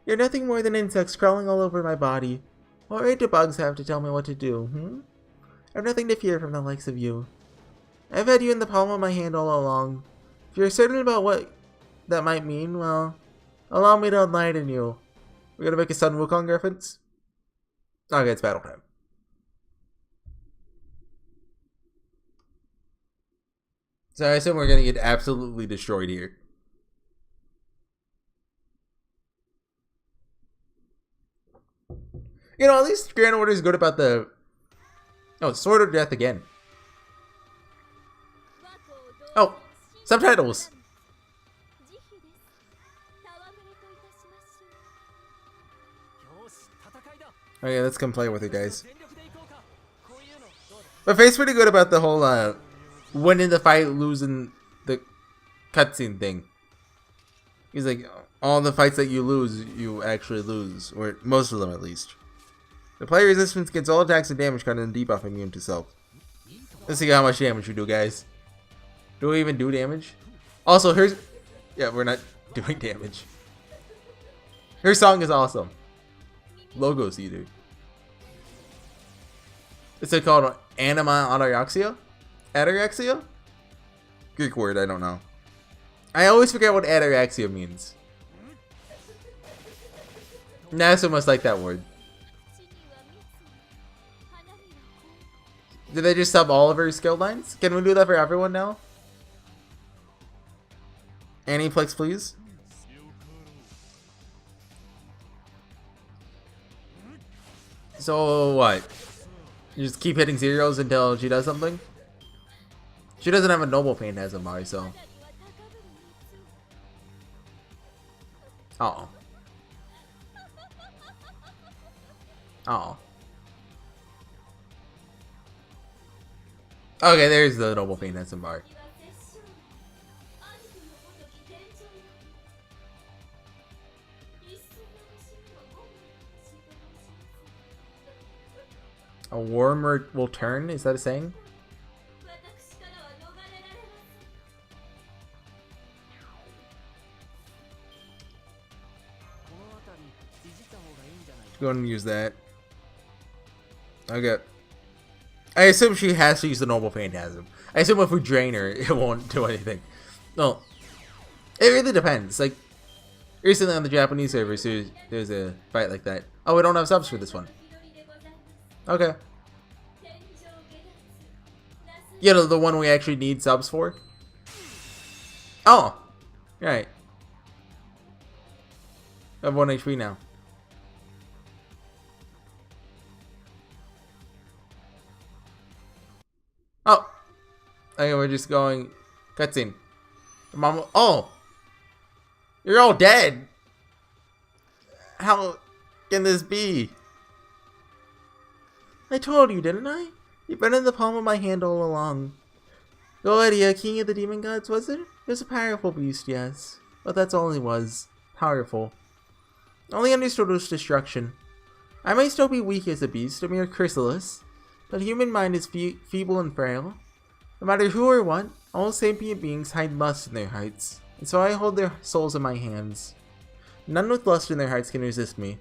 You're nothing more than insects crawling all over my body. What right do bugs have to tell me what to do, I have nothing to fear from the likes of you. I've had you in the palm of my hand all along. If you're certain about what that might mean, well, allow me to enlighten you. We're gonna make a Sun Wukong reference? Okay, it's battle time. So I assume we're gonna get absolutely destroyed here. You know, at least Grand Order is good about the... Oh, Sword of Death again. Oh, subtitles. Okay, let's come play with it, guys. But Faye's pretty good about the whole winning the fight, losing the cutscene thing. He's like, all the fights that you lose, you actually lose. Or most of them, at least. The player resistance gets all attacks and damage card and debuff immune to self. Let's see how much damage we do, guys. Do we even do damage? Also, here's... Yeah, we're not doing damage. Her song is awesome. Logos Eater. Is it called anima ataraxia? Ataraxia? Greek word, I don't know. I always forget what ataraxia means. Nasa must like that word. Did they just sub all of her skill lines? Can we do that for everyone now? Aniplex, please. So what? You just keep hitting zeros until she does something? She doesn't have a noble phantasm bar, so. Uh oh. Oh. Okay, there's the noble phantasm bar. A worm will turn? Is that a saying? Go ahead and use that. Okay. I assume she has to use the Noble Phantasm. I assume if we drain her, it won't do anything. No. It really depends. Like, recently on the Japanese server, there's a fight like that. Oh, we don't have subs for this one. Okay. You know, the one we actually need subs for? Oh! Right. I have 1 HP now. Oh! Okay, we're just going... Cutscene. Mom... Oh! You're all dead! How can this be? I told you, didn't I? You've been in the palm of my hand all along. Goetia, king of the demon gods, was it? It was a powerful beast, yes. But that's all he was. Powerful. Only understood was destruction. I may still be weak as a beast, a mere chrysalis, but human mind is feeble and frail. No matter who or what, all sapient beings hide lust in their hearts, and so I hold their souls in my hands. None with lust in their hearts can resist me.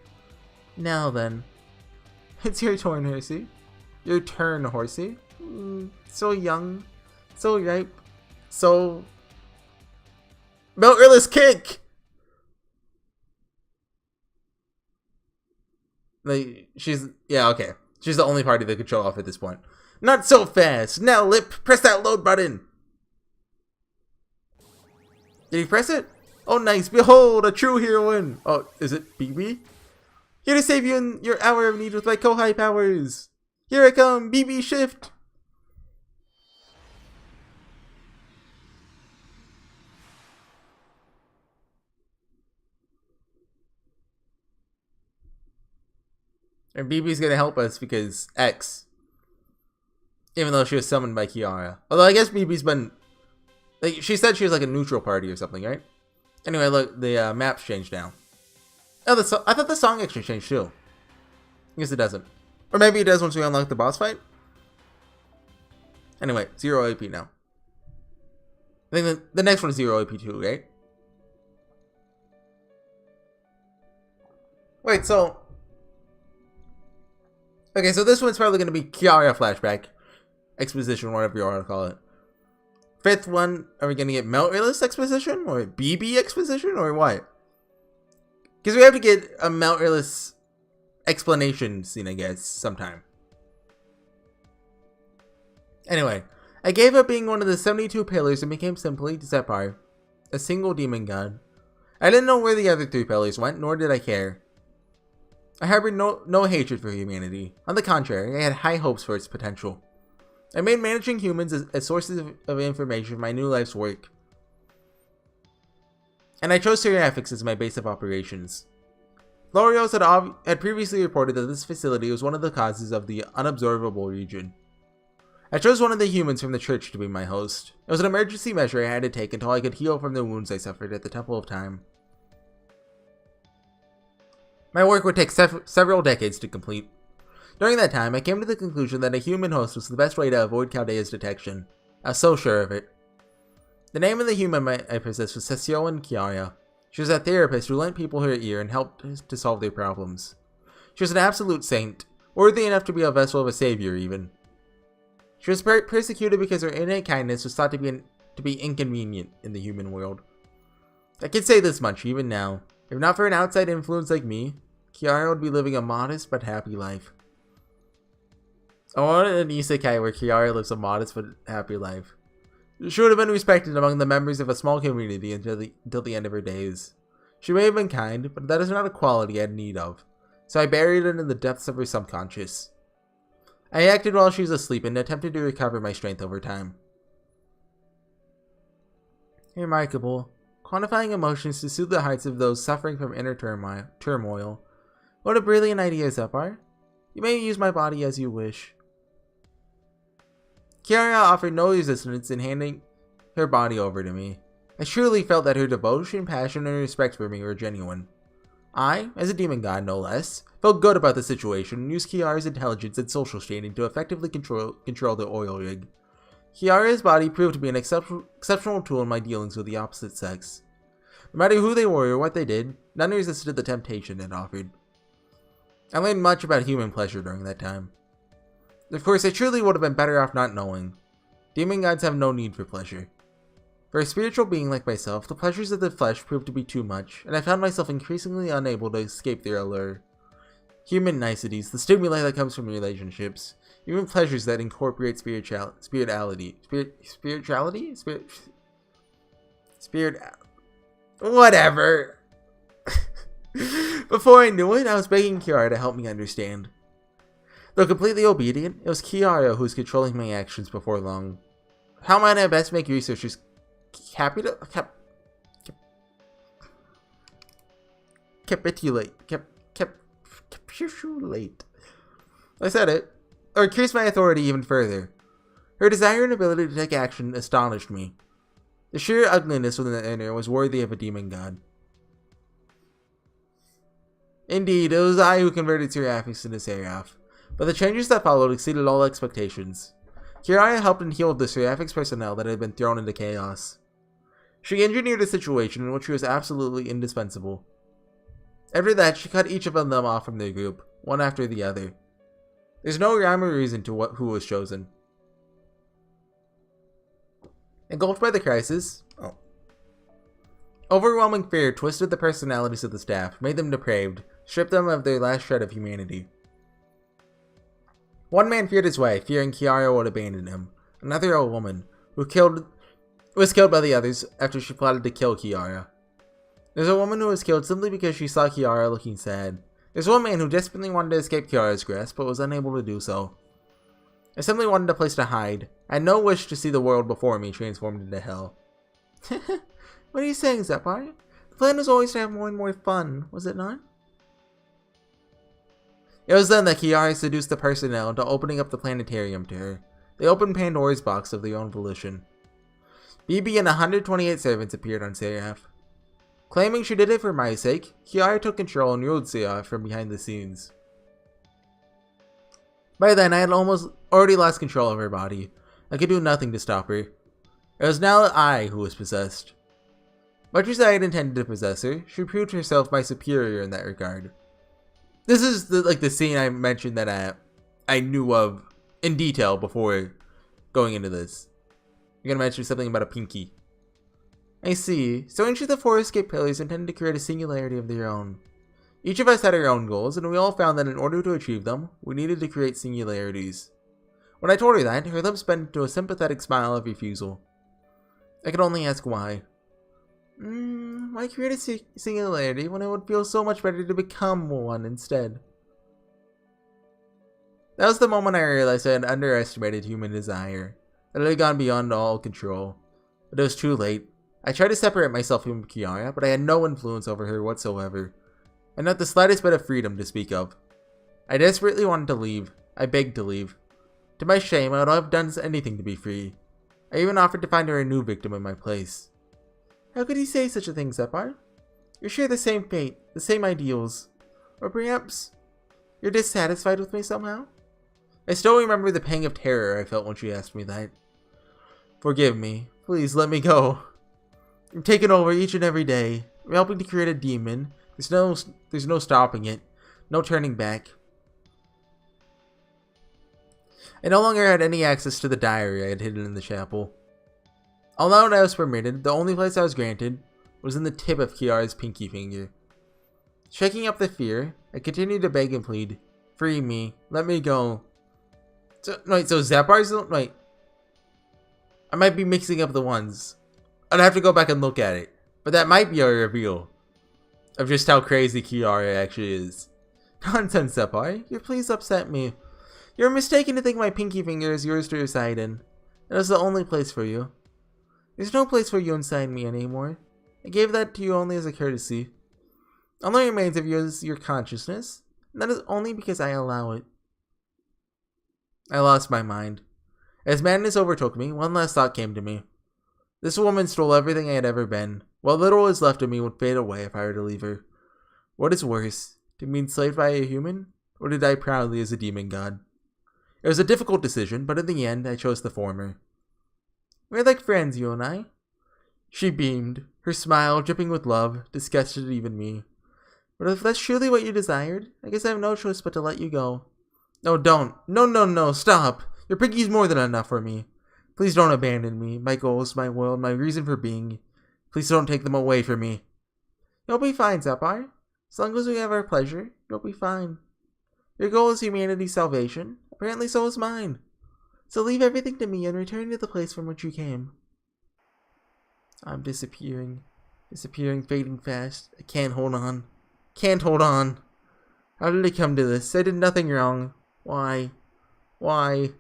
Now then. It's your turn, Horsey. Your turn, Horsey. So young. So ripe. So... Meltreless kick! Like, she's... Yeah, okay. She's the only party that could show off at this point. Not so fast! Now, Lip, press that load button! Did he press it? Oh, nice. Behold, a true heroine! Oh, is it BB? Here to save you in your hour of need with my Kohai powers! Here I come! BB shift! And BB's gonna help us because X. Even though she was summoned by Kiara. Although I guess BB's been... Like, she said she was like a neutral party or something, right? Anyway, look, the maps changed now. Oh, I thought the song actually changed too. I guess it doesn't. Or maybe it does once we unlock the boss fight. Anyway, 0 AP now. I think the next one is 0 AP too, right? Wait, so... Okay, so this one's probably going to be Kiara flashback. Exposition, whatever you want to call it. Fifth one, are we going to get Meltreless exposition? Or BB exposition? Or what? Because we have to get a Meltreless explanation scene, I guess, sometime. Anyway, I gave up being one of the 72 pillars and became simply SE.RA.PH, a single demon god. I didn't know where the other 3 pillars went, nor did I care. I harbored no hatred for humanity. On the contrary, I had high hopes for its potential. I made managing humans as sources of information for my new life's work. And I chose SE.RA.PH as my base of operations. Lorios had previously reported that this facility was one of the causes of the unobservable region. I chose one of the humans from the church to be my host. It was an emergency measure I had to take until I could heal from the wounds I suffered at the Temple of Time. My work would take several decades to complete. During that time, I came to the conclusion that a human host was the best way to avoid Chaldea's detection. I was so sure of it. The name of the human I possessed was Kiara. She was a therapist who lent people her ear and helped to solve their problems. She was an absolute saint, worthy enough to be a vessel of a savior even. She was persecuted because her innate kindness was thought to be inconvenient in the human world. I can say this much even now. If not for an outside influence like me, Kiara would be living a modest but happy life. I wanted an isekai where Kiara lives a modest but happy life. She would have been respected among the members of a small community until the end of her days. She may have been kind, but that is not a quality I had need of, so I buried it in the depths of her subconscious. I acted while she was asleep and attempted to recover my strength over time. Remarkable. Quantifying emotions to soothe the hearts of those suffering from inner turmoil. What a brilliant idea, SE.RA.PH. You may use my body as you wish. Kiara offered no resistance in handing her body over to me. I truly felt that her devotion, passion, and respect for me were genuine. I, as a demon god no less, felt good about the situation and used Kiara's intelligence and social standing to effectively control the oil rig. Kiara's body proved to be an exceptional tool in my dealings with the opposite sex. No matter who they were or what they did, none resisted the temptation it offered. I learned much about human pleasure during that time. Of course, I truly would have been better off not knowing. Demon gods have no need for pleasure. For a spiritual being like myself, the pleasures of the flesh proved to be too much, and I found myself increasingly unable to escape their allure. Human niceties, the stimuli that comes from relationships, even pleasures that incorporate whatever. Before I knew it, I was begging Kiara to help me understand. Though completely obedient, it was Kiara who was controlling my actions before long. How might I best make researchers capitulate? I said it. Or increase my authority even further. Her desire and ability to take action astonished me. The sheer ugliness within her was worthy of a demon god. Indeed, it was I who converted SE.RA.PH into SE.RA.PH, but the changes that followed exceeded all expectations. Kiara helped and healed the SE.RA.PH personnel that had been thrown into chaos. She engineered a situation in which she was absolutely indispensable. After that, she cut each of them off from their group, one after the other. There's no rhyme or reason to who was chosen. Engulfed by the crisis, overwhelming fear twisted the personalities of the staff, made them depraved, stripped them of their last shred of humanity. One man feared his wife, fearing Kiara would abandon him. Another, a woman, was killed by the others after she plotted to kill Kiara. There's a woman who was killed simply because she saw Kiara looking sad. There's one man who desperately wanted to escape Kiara's grasp, but was unable to do so. I simply wanted a place to hide. I had no wish to see the world before me transformed into hell. What are you saying, SE.RA.PH? The plan was always to have more and more fun, was it not? It was then that Kiara seduced the personnel into opening up the planetarium to her. They opened Pandora's box of their own volition. BB and 128 servants appeared on SE.RA.PH. Claiming she did it for my sake, Kiara took control and ruled SE.RA.PH from behind the scenes. By then, I had already lost control of her body. I could do nothing to stop her. It was now I who was possessed. Much as I had intended to possess her, she proved herself my superior in that regard. This is the scene I mentioned that I knew of in detail before going into this. You're gonna mention something about a pinky. I see. So each of the 4 escape pillars intended to create a singularity of their own. Each of us had our own goals, and we all found that in order to achieve them, we needed to create singularities. When I told her that, her lips bent into a sympathetic smile of refusal. I could only ask why. Why create a singularity when it would feel so much better to become one instead? That was the moment I realized I had underestimated human desire, that it had gone beyond all control. But it was too late. I tried to separate myself from Kiara, but I had no influence over her whatsoever. and not the slightest bit of freedom to speak of. I desperately wanted to leave. I begged to leave. To my shame, I would have done anything to be free. I even offered to find her a new victim in my place. How could he say such a thing, SE.RA.PH? You share the same fate, the same ideals. Or perhaps you're dissatisfied with me somehow? I still remember the pang of terror I felt when she asked me that. Forgive me. Please let me go. I'm taking over each and every day. I'm helping to create a demon. There's no stopping it. No turning back. I no longer had any access to the diary I had hidden in the chapel. Although I was permitted, the only place I was granted was in the tip of Kiara's pinky finger. Shaking up the fear, I continued to beg and plead. Free me. Let me go. So SE.RA.PH's... Wait. I might be mixing up the ones. I'd have to go back and look at it. But that might be a reveal of just how crazy Kiara actually is. Nonsense, SE.RA.PH. Your pleas upset me. You're mistaken to think my pinky finger is yours to reside in. That is the only place for you. There's no place for you inside me anymore. I gave that to you only as a courtesy. All that remains of you is your consciousness, and that is only because I allow it. I lost my mind. As madness overtook me, one last thought came to me. This woman stole everything I had ever been. What little is left of me would fade away if I were to leave her. What is worse, to be enslaved by a human, or to die proudly as a demon god? It was a difficult decision, but in the end, I chose the former. We're like friends, you and I. She beamed, her smile dripping with love, disgusted even me. But if that's truly what you desired, I guess I have no choice but to let you go. No, don't. No, stop. Your pinky's more than enough for me. Please don't abandon me, my goals, my world, my reason for being. Please don't take them away from me. You'll be fine, SE.RA.PH. As long as we have our pleasure, you'll be fine. Your goal is humanity's salvation. Apparently so is mine. So leave everything to me and return to the place from which you came. I'm disappearing. Disappearing, fading fast. I can't hold on. Can't hold on. How did it come to this? I did nothing wrong. Why? Why?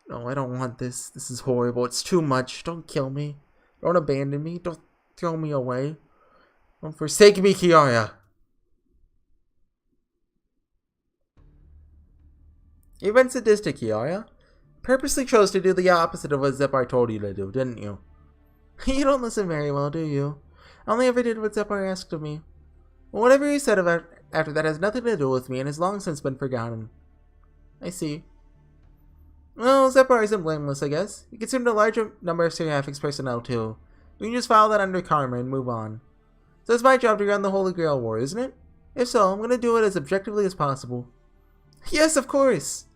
No, I don't want this. This is horrible. It's too much. Don't kill me. Don't abandon me. Don't throw me away. Don't forsake me, Kiara. You've been sadistic, Kiara. Purposely chose to do the opposite of what SE.RA.PH told you to do, didn't you? You don't listen very well, do you? I only ever did what SE.RA.PH asked of me. Well, whatever you said about after that has nothing to do with me and has long since been forgotten. I see. Well, SE.RA.PH isn't blameless, I guess. You consumed a large number of SE.RA.PH's personnel, too. We can just file that under karma and move on. So it's my job to run the Holy Grail War, isn't it? If so, I'm going to do it as objectively as possible. Yes, of course!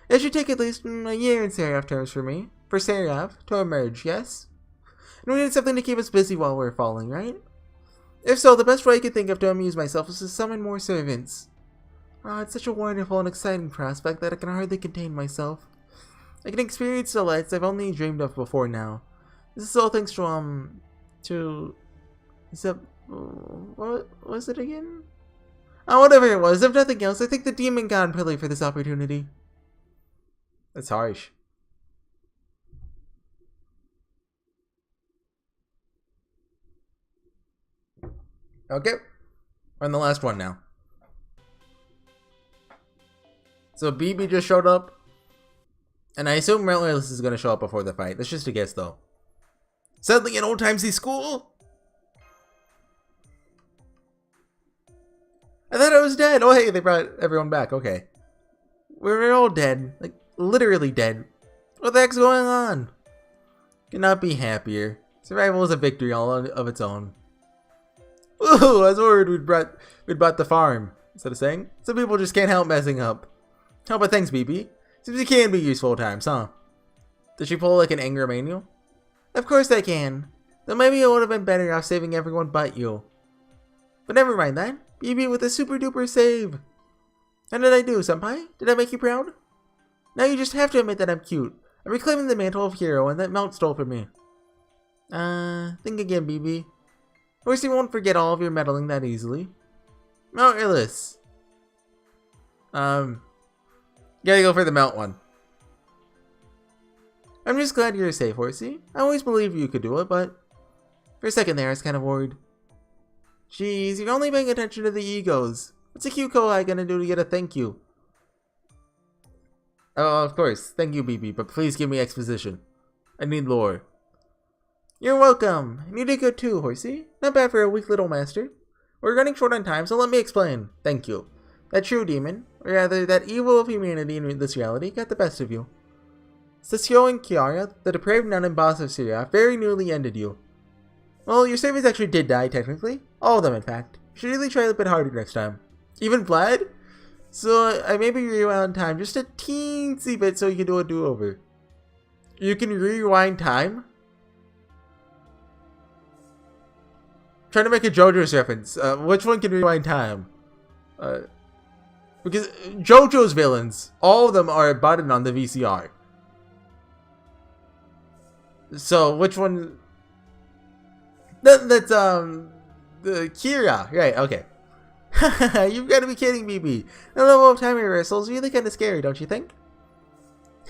It should take at least a year in SE.RA.PH terms for me. For SE.RA.PH to emerge, yes? And we need something to keep us busy while we're falling, right? If so, the best way I could think of to amuse myself is to summon more servants. It's such a wonderful and exciting prospect that I can hardly contain myself. I can experience delights I've only dreamed of before now. This is all thanks to what was it again? Oh, whatever it was. If nothing else, I thank the demon god Pilly for this opportunity. That's harsh. Okay, we're on the last one now. So BB just showed up. And I assume Relentless is going to show up before the fight. That's just a guess, though. Suddenly an old-timey school? I thought I was dead. Oh, hey, they brought everyone back. Okay. We're all dead. Like, literally dead. What the heck's going on? Could not be happier. Survival is a victory all of its own. Ooh, I was worried we'd bought the farm. Instead of saying, some people just can't help messing up. Oh, but thanks, BB. Seems it can be useful at times, huh? Did she pull like an anger manual? Of course I can. Though maybe it would have been better off saving everyone but you. But never mind that. BB with a super duper save. How did I do, Senpai? Did I make you proud? Now you just have to admit that I'm cute. I'm reclaiming the mantle of hero and that Melt stole from me. Think again, BB. Of course you won't forget all of your meddling that easily. Mount Illis. Gotta go for the Melt one. I'm just glad you're safe, Horsey. I always believed you could do it, but for a second there I was kind of worried. Jeez, you're only paying attention to the egos. What's a cute kohai gonna do to get a thank you? Oh, of course. Thank you, BB, but please give me exposition. I need lore. You're welcome. And you did good too, Horsey. Not bad for a weak little master. We're running short on time, so let me explain. Thank you. That true demon, or rather, that evil of humanity in this reality, got the best of you. Sasio and Kiara, the depraved nun and boss of SE.RA.PH, very newly ended you. Well, your servants actually did die, technically. All of them, in fact. You should really try a bit harder next time. Even Vlad? So, I maybe rewound time just a teensy bit so you can do a do-over. You can rewind time? Trying to make a JoJo's reference. Which one can rewind time? Because JoJo's villains, all of them are a button on the VCR. So, which one? That's, the Kira. Right, okay. You've got to be kidding me, B. The level of time reversal is really kind of scary, don't you think?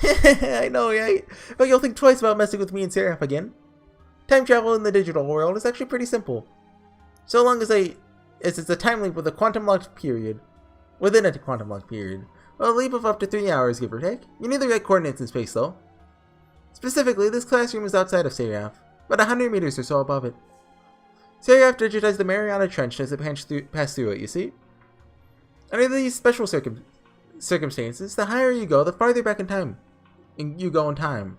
I know, right? But you'll think twice about messing with me and SE.RA.PH again. Time travel in the digital world is actually pretty simple. So long as it's a time leap with a quantum locked period. Within a quantum locked period. Well, a leap of up to 3 hours, give or take. You need the right coordinates in space, though. Specifically, this classroom is outside of SE.RA.PH, about 100 meters or so above it. SE.RA.PH digitized the Mariana Trench as it passed through it, you see? Under these special circumstances, the higher you go, the farther back in time you go in time.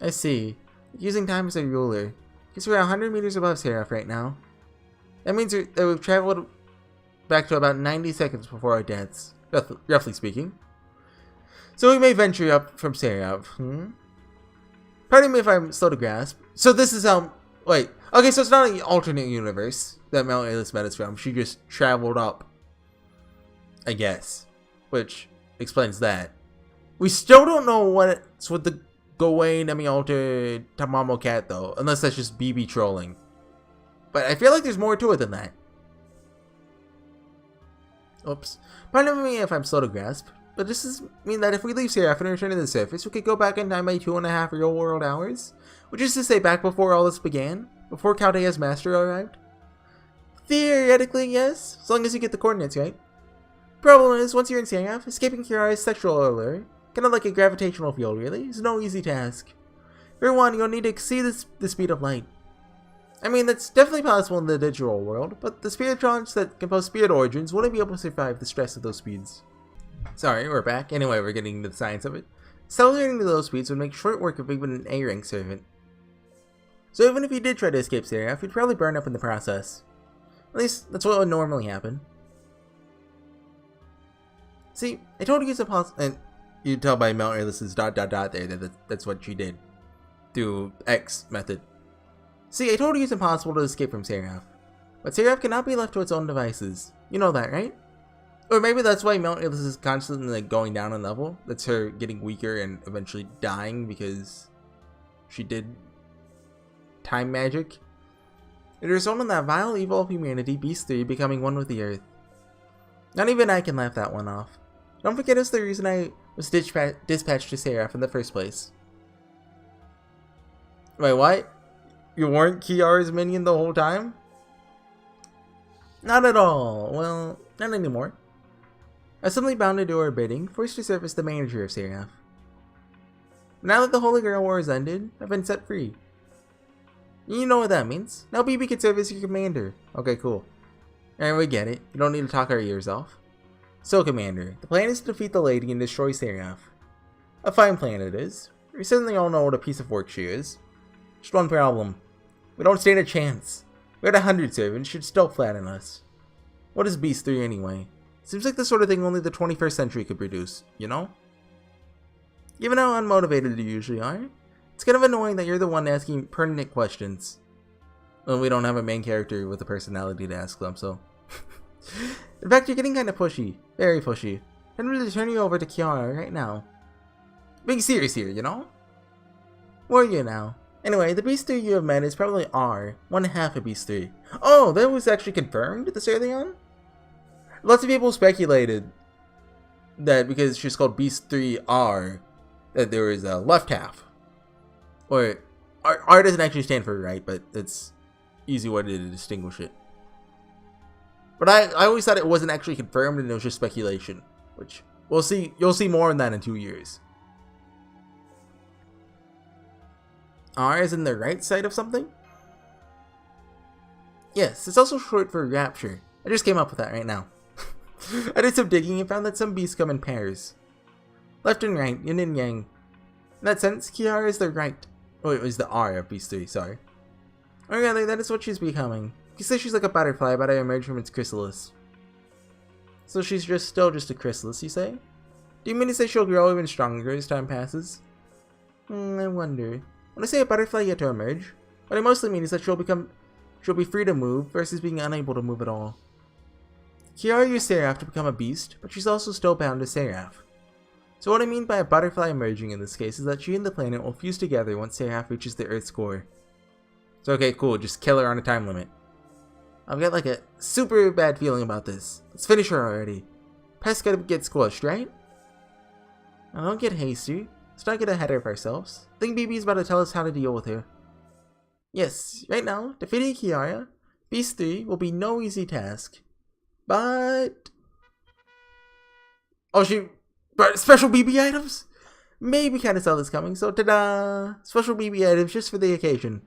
I see. Using time as a ruler. Because we're 100 meters above SE.RA.PH right now. That means that we've traveled back to about 90 seconds before our deaths, roughly speaking. So we may venture up from SE.RA.PH. Pardon me if I'm slow to grasp. So this is how... Wait. Okay, so it's not an alternate universe that Mount Alice met us from. She just traveled up. I guess. Which explains that. We still don't know what's with the Gawain, Emi-Alter, Tamamo cat, though. Unless that's just BB trolling. But I feel like there's more to it than that. Oops. Pardon me if I'm slow to grasp. But does this mean that if we leave SE.RA.PH and return to the surface, we could go back in time by 2.5 real-world hours? Which is to say, back before all this began? Before Caldea's master arrived? Theoretically, yes. As long as you get the coordinates right. Problem is, once you're in SE.RA.PH, escaping Kiara's sexual allure, kind of like a gravitational field really, is no easy task. For one, you'll need to exceed the speed of light. I mean, that's definitely possible in the digital world, but the spiritrons that compose spirit origins wouldn't be able to survive the stress of those speeds. Sorry, we're back. Anyway, we're getting into the science of it. Accelerating to those speeds would make short work of even an A-rank servant. So even if you did try to escape SE.RA.PH, you'd probably burn up in the process. At least, that's what would normally happen. See, I told you it's impossible, and you tell by Mount Alice's ... there that that's what she did. Through X method. See, I told you it's impossible to escape from SE.RA.PH. But SE.RA.PH cannot be left to its own devices. You know that, right? Or maybe that's why Mount Alice is constantly like going down in level. That's her getting weaker and eventually dying because she did time magic. It resulted in that vile evil of humanity, Beast 3, becoming one with the earth. Not even I can laugh that one off. Don't forget it's the reason I was dispatched to SE.RA.PH in the first place. Wait, what? You weren't Kiara's minion the whole time? Not at all. Well, not anymore. I suddenly bound to do her bidding, forced to serve as the manager of SE.RA.PH. Now that the Holy Grail War has ended, I've been set free. You know what that means. Now BB can serve as your commander. Okay, cool. Alright, we get it. You don't need to talk our ears off. So, Commander, the plan is to defeat the lady and destroy SE.RA.PH. A fine plan it is. We certainly all know what a piece of work she is. Just one problem. We don't stand a chance. We had 100 servants, should still flatten us. What is Beast 3 anyway? Seems like the sort of thing only the 21st century could produce, you know? Given how unmotivated you usually are, it's kind of annoying that you're the one asking pertinent questions. Well, we don't have a main character with a personality to ask them, so... In fact, you're getting kind of pushy. Very pushy. I'm going to turn you over to Kiara right now. Being serious here, you know? Where are you now? Anyway, the Beast 3 you have met is probably R, one half of Beast 3. Oh, that was actually confirmed this early on? Lots of people speculated that because she's called Beast 3R, that there was a left half. Or, R doesn't actually stand for right, but it's easy way to distinguish it. But I always thought it wasn't actually confirmed and it was just speculation. Which, we'll see. You'll see more on that in 2 years. R is in the right side of something? Yes, it's also short for rapture. I just came up with that right now. I did some digging and found that some beasts come in pairs. Left and right, yin and yang. In that sense, Kiara is the right. Oh, it was the R of Beast 3, sorry. Or rather, that is what she's becoming. You say she's like a butterfly about to emerge from its chrysalis. So she's still just a chrysalis, you say? Do you mean to say she'll grow even stronger as time passes? I wonder. When I say a butterfly yet to emerge, what I mostly mean is that she'll be free to move versus being unable to move at all. Kiara used SE.RA.PH to become a beast, but she's also still bound to SE.RA.PH. So what I mean by a butterfly emerging in this case is that she and the planet will fuse together once SE.RA.PH reaches the Earth's core. So okay, cool, just kill her on a time limit. I've got like a super bad feeling about this. Let's finish her already. Pest gotta get squished, right? Now don't get hasty. Let's not get ahead of ourselves. I think BB's about to tell us how to deal with her. Yes, right now, defeating Kiara, Beast 3 will be no easy task. But... oh, but special BB items? Maybe kinda saw this coming, so ta-da! Special BB items just for the occasion.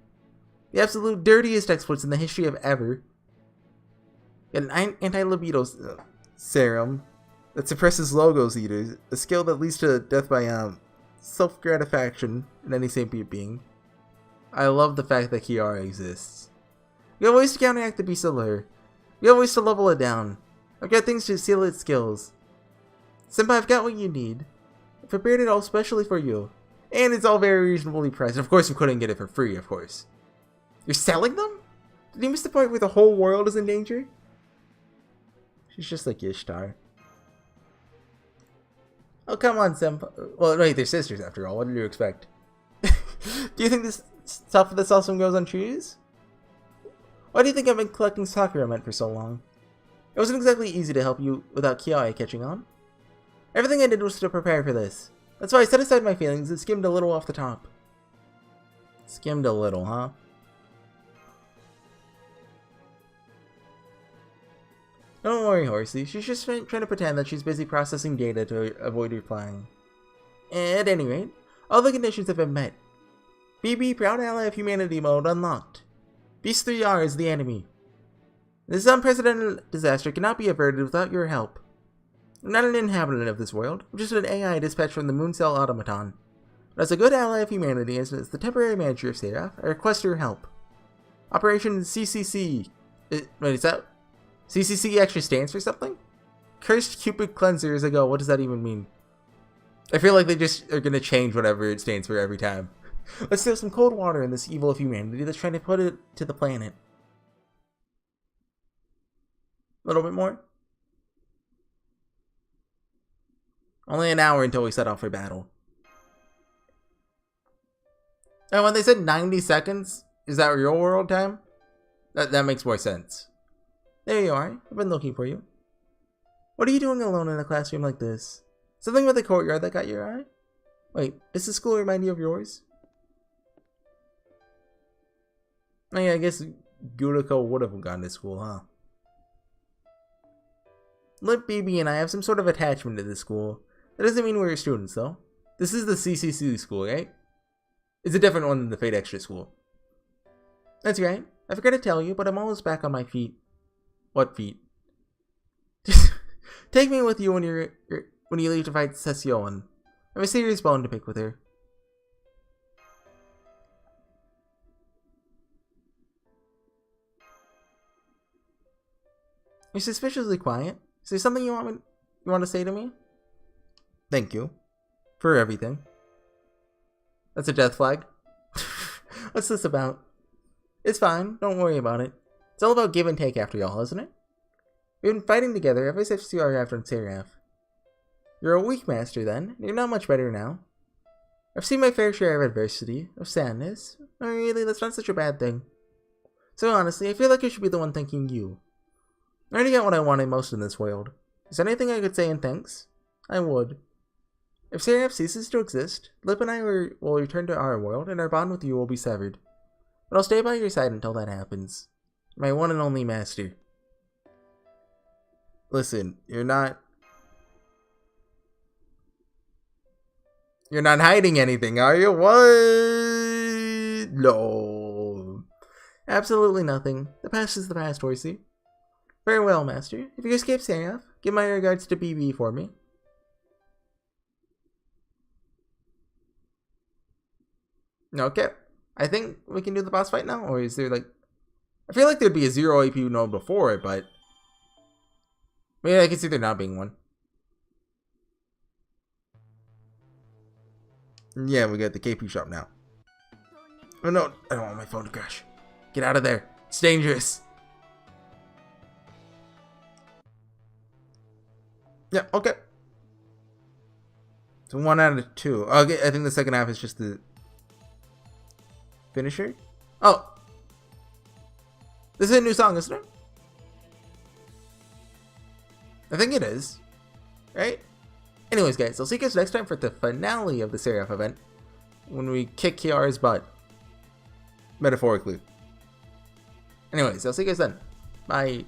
The absolute dirtiest exploits in the history of ever. An anti-libido serum that suppresses logos eaters, a skill that leads to death by self-gratification in any sentient being. I love the fact that Kiara exists. We have ways to counteract the beast allure. We have ways to level it down. I've got things to seal its skills. Senpai, I've got what you need. I prepared it all specially for you. And it's all very reasonably priced. Of course, we couldn't get it for free, of course. You're selling them? Did you miss the part where the whole world is in danger? She's just like Ishtar. Oh, come on, Senpai. Well, wait, they're sisters after all. What did you expect? Do you think this stuff with this awesome goes on trees? Why do you think I've been collecting Sakura meant for so long? It wasn't exactly easy to help you without Kiara catching on. Everything I did was to prepare for this. That's why I set aside my feelings and skimmed a little off the top. Skimmed a little, huh? Don't worry, Horsey. She's just trying to pretend that she's busy processing data to avoid replying. At any rate, all the conditions have been met. BB Proud Ally of Humanity mode unlocked. Beast 3R is the enemy. This unprecedented disaster cannot be averted without your help. I'm not an inhabitant of this world. I'm just an AI dispatched from the Mooncell Automaton. But as a good ally of humanity, as the temporary manager of SE.RA.PH, I request your help. Operation CCC. Wait, is that... CCC actually stands for something? Cursed Cupid Cleanser is ago. What does that even mean? I feel like they just are gonna change whatever it stands for every time. Let's throw some cold water in this evil of humanity that's trying to put it to the planet. A little bit more? Only an hour until we set off for battle. And when they said 90 seconds, is that real world time? That makes more sense. There you are. I've been looking for you. What are you doing alone in a classroom like this? Something with the courtyard that got your eye? Wait, does the school remind you of yours? Oh yeah, I guess Guriko would have gone to school, huh? Lip, BB, and I have some sort of attachment to this school. That doesn't mean we're students, though. This is the CCC school, right? It's a different one than the Fate Extra school. That's right. I forgot to tell you, but I'm almost back on my feet. What feet? Take me with you when you leave to fight Session. I have a serious bone to pick with her. You're suspiciously quiet. Is there something you want to say to me? Thank you. For everything. That's a death flag. What's this about? It's fine. Don't worry about it. It's all about give and take after all, isn't it? We've been fighting together ever since you arrived on SE.RA.PH. You're a weak master then. You're not much better now. I've seen my fair share of adversity, of sadness. Oh, really, that's not such a bad thing. So honestly, I feel like I should be the one thanking you. I already got what I wanted most in this world. Is there anything I could say in thanks? I would. If SE.RA.PH ceases to exist, Lip and I will return to our world, and our bond with you will be severed. But I'll stay by your side until that happens. My one and only master. Listen, you're not hiding anything, are you? What? No. Absolutely nothing. The past is the past, Horsey. Very well, Master. If you escape safe, give my regards to BB for me. Okay. I think we can do the boss fight now, or is there like... I feel like there'd be a 0 AP node before it, but... maybe I can see there not being one. Yeah, we got the KP shop now. Oh no, I don't want my phone to crash. Get out of there. It's dangerous. Yeah, okay. So 1 out of 2. Okay, I think the second half is just the finisher. Oh. This is a new song, isn't it? I think it is. Right? Anyways, guys, I'll see you guys next time for the finale of the SE.RA.PH event. When we kick Kiara's butt. Metaphorically. Anyways, I'll see you guys then. Bye.